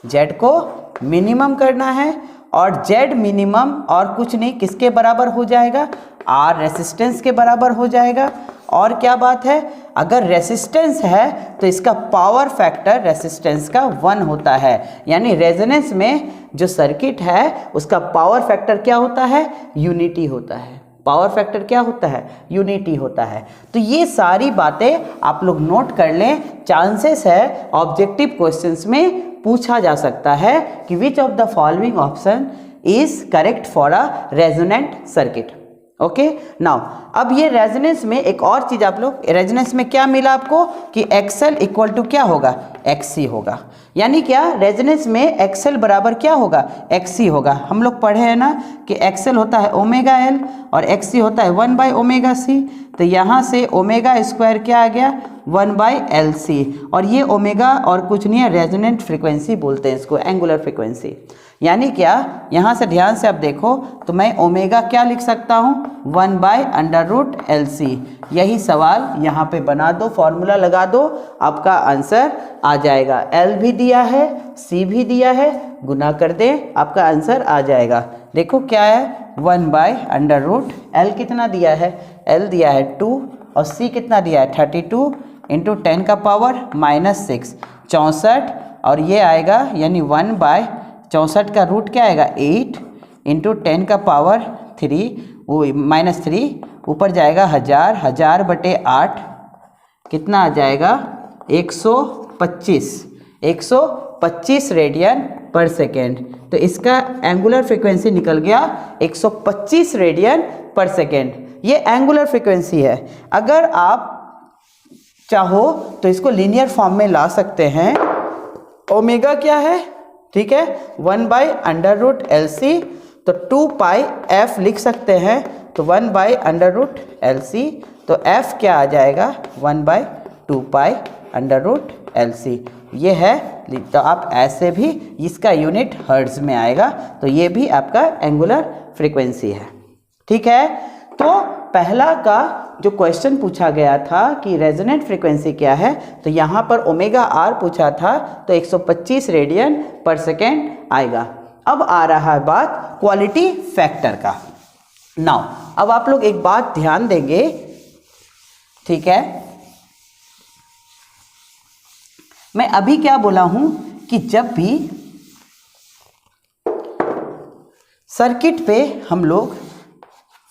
जेड को मिनिमम करना है, और जेड मिनिमम और कुछ नहीं किसके बराबर हो जाएगा, आर रेसिस्टेंस के बराबर हो जाएगा। और क्या बात है, अगर रेसिस्टेंस है तो इसका पावर फैक्टर रेसिस्टेंस का 1 होता है। यानी रेजोनेंस में जो सर्किट है उसका पावर फैक्टर क्या होता है, यूनिटी होता है। पावर फैक्टर क्या होता है, यूनिटी होता है। तो ये सारी बातें आप लोग नोट कर लें, चांसेस है ऑब्जेक्टिव क्वेश्चंस में पूछा जा सकता है कि which of the following option is correct for a resonant circuit, okay. Now अब ये रेजोनेंस में एक और चीज आप लोग, रेजोनेंस में क्या मिला आपको कि XL इक्वल टू क्या होगा, XC होगा। यानी क्या, रेजोनेंस में XL बराबर क्या होगा, XC होगा। हम लोग पढ़े हैं ना कि XL होता है ओमेगा L और XC होता है 1 बाई ओमेगा C। तो यहाँ से ओमेगा स्क्वायर क्या आ गया, 1 बाई LC, और ये ओमेगा और कुछ नहीं है, रेजोनेंट फ्रीक्वेंसी बोलते हैं इसको, एंगुलर फ्रीक्वेंसी। यानी क्या, यहाँ से ध्यान से अब देखो तो मैं ओमेगा क्या लिख सकता हूँ, 1 बाई अंडर रूट LC। यही सवाल यहाँ पे बना दो, फॉर्मूला लगा दो, आपका आंसर आ जाएगा। L भी दिया है, C भी दिया है, गुना कर दें, आपका आंसर आ जाएगा। देखो क्या है, 1 बाई अंडर रूट, L कितना दिया है, L दिया है 2, और C कितना दिया है 32 इंटू 10 का पावर -6, 64, और ये आएगा यानी 1 बाय 64 का रूट क्या आएगा 8 इंटू 10 का पावर 3, वो -3 ऊपर जाएगा 1000, 1000 बटे 8 कितना आ जाएगा 125 रेडियन पर सेकेंड। तो इसका एंगुलर फ्रीक्वेंसी निकल गया 125 रेडियन पर सेकेंड। ये एंगुलर फ्रीक्वेंसी है। अगर आप चाहो तो इसको लीनियर फॉर्म में ला सकते हैं। ओमेगा क्या है, ठीक है, 1 बाई अंडर रूट LC, तो 2 पाई f लिख सकते हैं तो 1/√LC, तो f क्या आ जाएगा 1/2π√LC। ये है, तो आप ऐसे भी, इसका यूनिट हर्ट्ज में आएगा, तो ये भी आपका एंगुलर फ्रीक्वेंसी है। ठीक है, तो पहला का जो क्वेश्चन पूछा गया था कि रेजोनेंट फ्रीक्वेंसी क्या है, तो यहाँ पर ओमेगा आर पूछा था, तो 125 रेडियन पर सेकेंड आएगा। अब आ रहा है बात क्वालिटी फैक्टर का। नाउ अब आप लोग एक बात ध्यान देंगे, ठीक है, मैं अभी क्या बोला हूं कि जब भी सर्किट पे हम लोग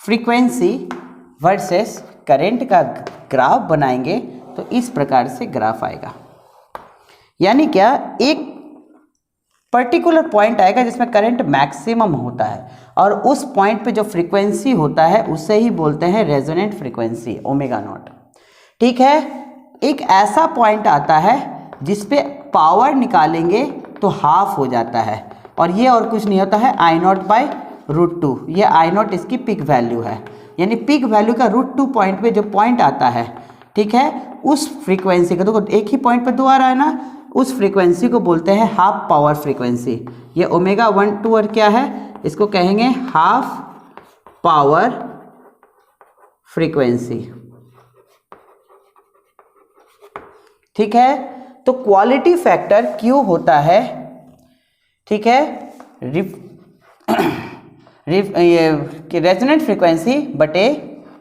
फ्रीक्वेंसी वर्सेस करंट का ग्राफ बनाएंगे तो इस प्रकार से ग्राफ आएगा। यानी क्या, एक पर्टिकुलर पॉइंट आएगा जिसमें करंट मैक्सिमम होता है और उस पॉइंट पे जो फ्रीक्वेंसी होता है उसे ही बोलते हैं रेजोनेंट फ्रीक्वेंसी ओमेगा नॉट। ठीक है, एक ऐसा पॉइंट आता है जिस पे पावर निकालेंगे तो हाफ हो जाता है और ये और कुछ नहीं होता है I0/√2। ये I0 इसकी पिक वैल्यू है, यानी पिक वैल्यू का √2 पॉइंट पे जो पॉइंट आता है, ठीक है, उस फ्रीक्वेंसी का, तो एक ही पॉइंट पे दो आ रहा है ना, उस फ्रीक्वेंसी को बोलते हैं हाफ पावर फ्रीक्वेंसी। ये ओमेगा 1 2 और क्या है, इसको कहेंगे हाफ पावर फ्रीक्वेंसी। ठीक है, तो क्वालिटी फैक्टर Q होता है, ठीक है, रेजोनेंट फ्रीक्वेंसी बटे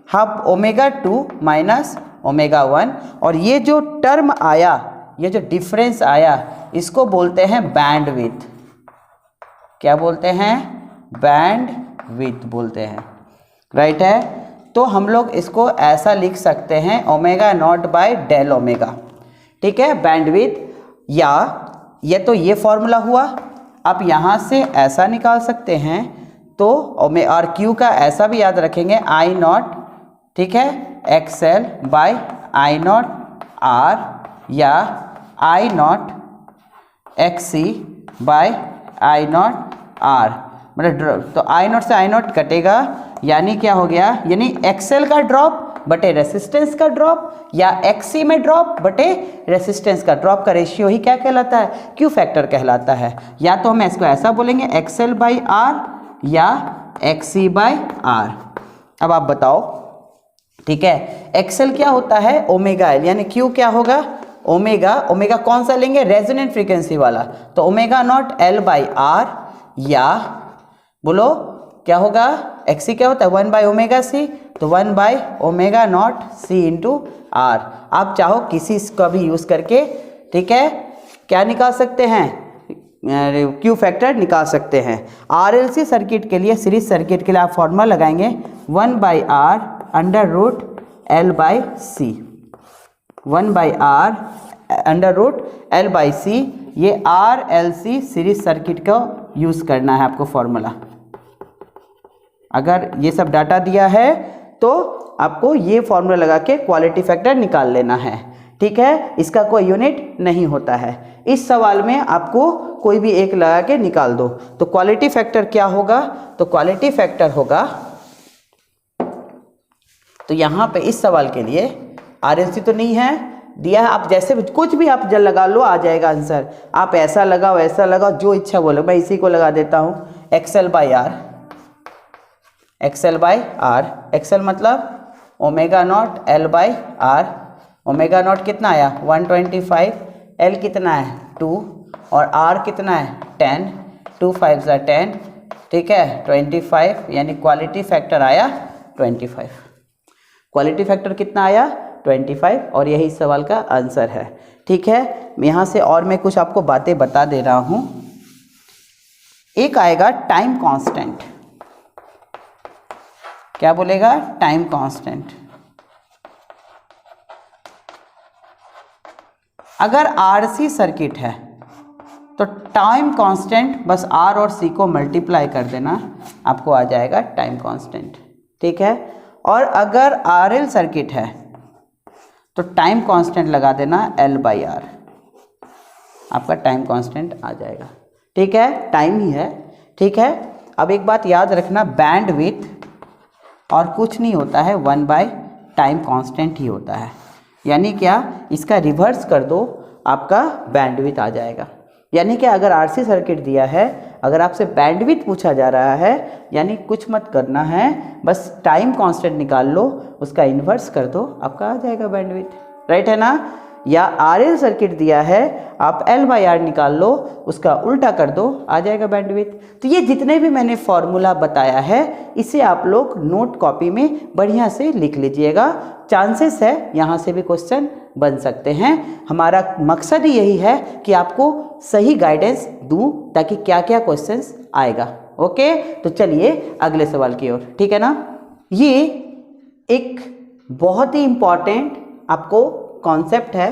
हाफ ओमेगा 2 माइनस ओमेगा 1, और ये जो टर्म आया, ये जो डिफरेंस आया, इसको बोलते हैं बैंडविड्थ। क्या बोलते हैं? बैंडविड्थ बोलते हैं, राइट है। तो हम लोग इसको ऐसा लिख सकते हैं omega naught by del omega, ठीक है, बैंडविड्थ। या ये तो ये फॉर्मूला हुआ, आप यहाँ से ऐसा निकाल सकते हैं, तो और Q का ऐसा भी याद रखेंगे I0, ठीक है, XL बाय I0 R या I0 XC bye I0 R, मतलब तो I0 से I0 कटेगा, यानी क्या हो गया, यानी XL का ड्रॉप बटे रेसिस्टेंस का ड्रॉप या XC में ड्रॉप बटे रेसिस्टेंस का ड्रॉप का रेशियो ही क्या कहलाता है? Q फैक्टर कहलाता है। या तो हम इसको ऐसा बोलेंगे XL बाई R या XC बाई R। अब आप बताओ, ठीक है, XL क्या होता है? ओमेगा L, यानी Q क्या होगा? ओमेगा, ओमेगा कौन सा लेंगे? रेजोनेंट फ्रीक्वेंसी वाला, तो omega naught L by R, या बोलो क्या होगा? XC क्या होता है? 1 बाई ओमेगा C, तो 1 by omega naught C into R। आप चाहो किसी का भी यूज़ करके, ठीक है, क्या निकाल सकते हैं? Q फैक्टर निकाल सकते हैं। RLC सर्किट के लिए, सीरीज सर्किट के लिए आप फॉर्मूला लगाएंगे 1 by R under root L by C, 1 by R under root L by C। ये RLC सीरीज सर्किट का यूज़ करना है आपको फॉर्मूला। अगर ये सब डाटा दिया है तो आपको ये फॉर्मूला लगा के क्वालिटी फैक्टर निकाल लेना है, ठीक है, इसका कोई यूनिट नहीं होता है। इस सवाल में आपको कोई भी एक लगा के निकाल दो। तो क्वालिटी फैक्टर क्या होगा? तो क्वालिटी फैक्टर होगा, तो यहाँ पे इस सवाल के लिए RLC तो नहीं है दिया है, आप जैसे कुछ भी आप जल लगा लो, आ जाएगा आंसर। आप ऐसा लगाओ, ऐसा लगाओ, जो इच्छा बोलो। मैं इसी को लगा देता हूँ, XL by R, XL by R, XL मतलब omega naught L by R। Omega naught कितना आया? 125, L कितना है? 2, और R कितना है? 10, 2 5 ज़ा 10, ठीक है, 25, यानी क्वालिटी फैक्टर आया 25। क्वालिटी फैक्टर कितना आया? 25, और यही इस सवाल का आंसर है, ठीक है। यहाँ से और मैं कुछ आपको बातें बता दे रहा हूँ। एक आएगा टाइम कांस्टेंट। क्या बोलेगा? Time constant. अगर RC सर्किट है तो टाइम कांस्टेंट बस R और C को मल्टीप्लाई कर देना, आपको आ जाएगा टाइम कांस्टेंट, ठीक है। और अगर RL सर्किट है तो टाइम कांस्टेंट लगा देना L बाई R, आपका टाइम कांस्टेंट आ जाएगा, ठीक है, टाइम ही है, ठीक है। अब एक बात याद रखना, बैंडविड्थ और कुछ नहीं होता है, 1 बाय टाइम कांस्टेंट ही होता है। यानी क्या, इसका रिवर्स कर दो, आपका बैंडविड्थ आ जाएगा। यानी कि अगर आरसी सर्किट दिया है, अगर आपसे बैंडविड्थ पूछा जा रहा है, यानी कुछ मत करना है, बस टाइम कांस्टेंट निकाल लो, उसका इन्वर्स कर दो, आपका आ जाएगा बैंडविड्थ। राइट है ना। या आरएल सर्किट दिया है, आप एल बाई आर निकाल लो, उसका उल्टा कर दो, आ जाएगा बैंडविड्थ। तो ये जितने भी मैंने फॉर्मूला बताया है, इसे आप लोग नोट कॉपी में बढ़िया से लिख लीजिएगा। चांसेस है यहाँ से भी क्वेश्चन बन सकते हैं। हमारा मकसद ही यही है कि आपको सही गाइडेंस दूं, ताकि क्या क्या क्वेश्चंस आएगा। ओके, तो चलिए अगले सवाल की ओर। ठीक है ना। ये एक बहुत ही इम्पॉर्टेंट आपको कॉन्सेप्ट है,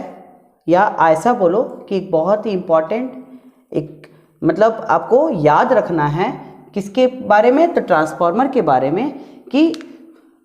या ऐसा बोलो कि बहुत ही इम्पॉर्टेंट एक, मतलब आपको याद रखना है किसके बारे में, तो ट्रांसफार्मर के बारे में, कि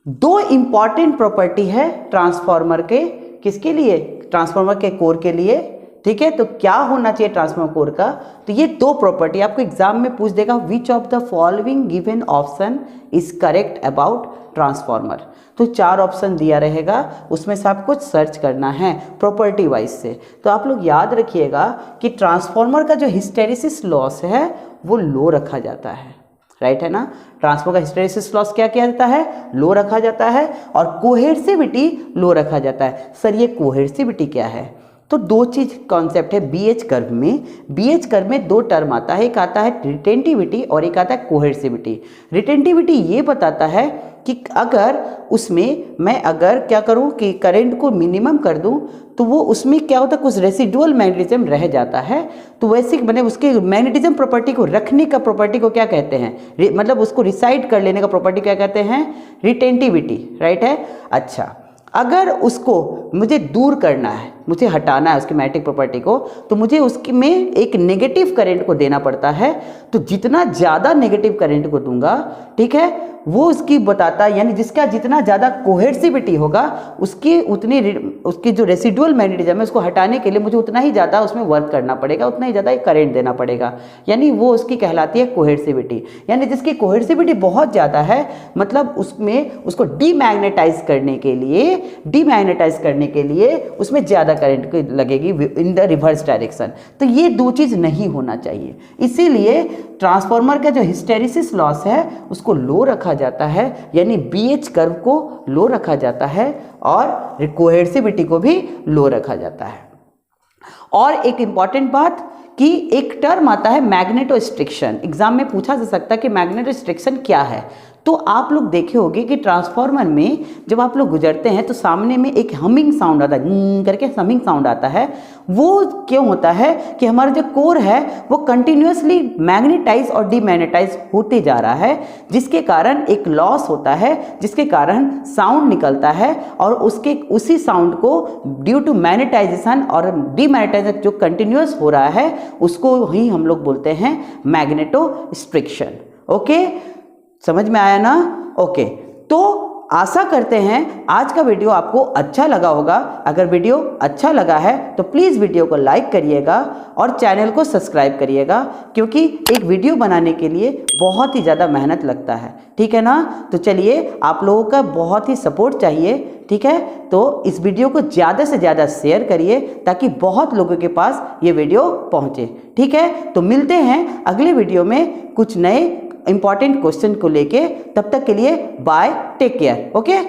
2 इम्पॉर्टेंट प्रॉपर्टी है ट्रांसफार्मर के, किसके लिए, ट्रांसफार्मर के कोर के लिए। ठीक है, तो क्या होना चाहिए ट्रांसफार्मर कोर का, तो ये 2 प्रॉपर्टी आपको एग्जाम में पूछ देगा, which of the following given option is correct about transformer. तो 4 ऑप्शन दिया रहेगा, उसमें से आपको सर्च करना है प्रॉपर्टी वाइज से। तो आप लोग याद रखिएगा कि ट्रांसफार्मर का जो हिस्टेरिसिस लॉस है वो लो रखा जाता है। राइट है ना। ट्रांसफार्मर का हिस्टेरिसिस लॉस क्या किया जाता है, लो रखा जाता है, और कोहेर्सिविटी लो रखा जाता है। सर ये कोहेर्सिविटी क्या है, तो 2 चीज कॉन्सेप्ट है बीएच कर्व में। बीएच कर्व में 2 टर्म आता है, एक आता है रिटेंटिविटी और एक आता है कोहेर्सिविटी। रिटेंटिविटी ये बताता है कि अगर उसमें मैं अगर क्या करूं कि करंट को मिनिमम कर दूं, तो वो उसमें क्या होता है, कुछ रेसिडुअल मैग्नेटिज्म रह जाता है। तो वैसे मैंने उसके मैग्नेटिज्म प्रॉपर्टी को रखने का प्रॉपर्टी को क्या कहते हैं, मतलब उसको रिसाइड कर लेने का प्रॉपर्टी क्या कहते हैं, रिटेंटिविटी। राइट है। अच्छा, अगर उसको मुझे दूर करना है, मुझे हटाना है उसकी मैग्नेटिक प्रॉपर्टी को, तो मुझे उसकी में एक नेगेटिव करंट को देना पड़ता है। तो जितना ज़्यादा नेगेटिव करंट को दूंगा, ठीक है, वो उसकी बताता है, यानी जिसका जितना ज़्यादा कोहेर्सिविटी होगा, उसकी उतनी उसकी जो रेसिडुअल मैग्नेटिज्म है उसको हटाने के लिए मुझे उतना ही ज़्यादा उसमें वर्क करना पड़ेगा, उतना ही ज़्यादा करंट देना पड़ेगा। यानी वो उसकी कहलाती है कोहेर्सिविटी। यानी जिसकी कोहेर्सिविटी बहुत ज़्यादा है, मतलब उसमें उसको डीमैग्नेटाइज करने के लिए उसमें ज़्यादा करंट लगेगी इन द रिवर्स डायरेक्शन। तो ये 2 चीज़ नहीं होना चाहिए। इसीलिए ट्रांसफार्मर का जो हिस्टेरिसिस लॉस है उसको लो रखा जाता है, यानी बीएच कर्व को लो रखा जाता है, और कोहेर्सिविटी को भी लो रखा जाता है। और एक इंपॉर्टेंट बात कि एक टर्म आता है मैग्नेटोस्ट्रिक्शन। एग्जाम में पूछा जा सकता है कि मैग्नेटोस्ट्रिक्शन क्या है। तो आप लोग देखे होंगे कि ट्रांसफार्मर में जब आप लोग गुजरते हैं तो सामने में एक हमिंग साउंड आता है, करके हमिंग साउंड आता है। वो क्यों होता है कि हमारा जो कोर है वो कंटिन्यूअसली मैग्नेटाइज और डीमैग्नेटाइज होते जा रहा है, जिसके कारण एक लॉस होता है, जिसके कारण साउंड निकलता है, और उसी साउंड को ड्यू टू मैग्नेटाइजेशन और डीमैग्नेटाइजेशन जो कंटिन्यूअस हो रहा है, उसको ही हम लोग बोलते हैं मैग्नेटोस्ट्रिक्शन। ओके, समझ में आया ना। ओके, तो आशा करते हैं आज का वीडियो आपको अच्छा लगा होगा। अगर वीडियो अच्छा लगा है तो प्लीज़ वीडियो को लाइक करिएगा और चैनल को सब्सक्राइब करिएगा, क्योंकि एक वीडियो बनाने के लिए बहुत ही ज़्यादा मेहनत लगता है। ठीक है ना। तो चलिए, आप लोगों का बहुत ही सपोर्ट चाहिए। ठीक है, तो इस वीडियो को ज़्यादा से ज़्यादा शेयर करिए ताकि बहुत लोगों के पास ये वीडियो पहुँचे। ठीक है, तो मिलते हैं अगले वीडियो में कुछ नए इंपॉर्टेंट क्वेश्चन को लेके। तब तक के लिए बाय, टेक केयर। ओके।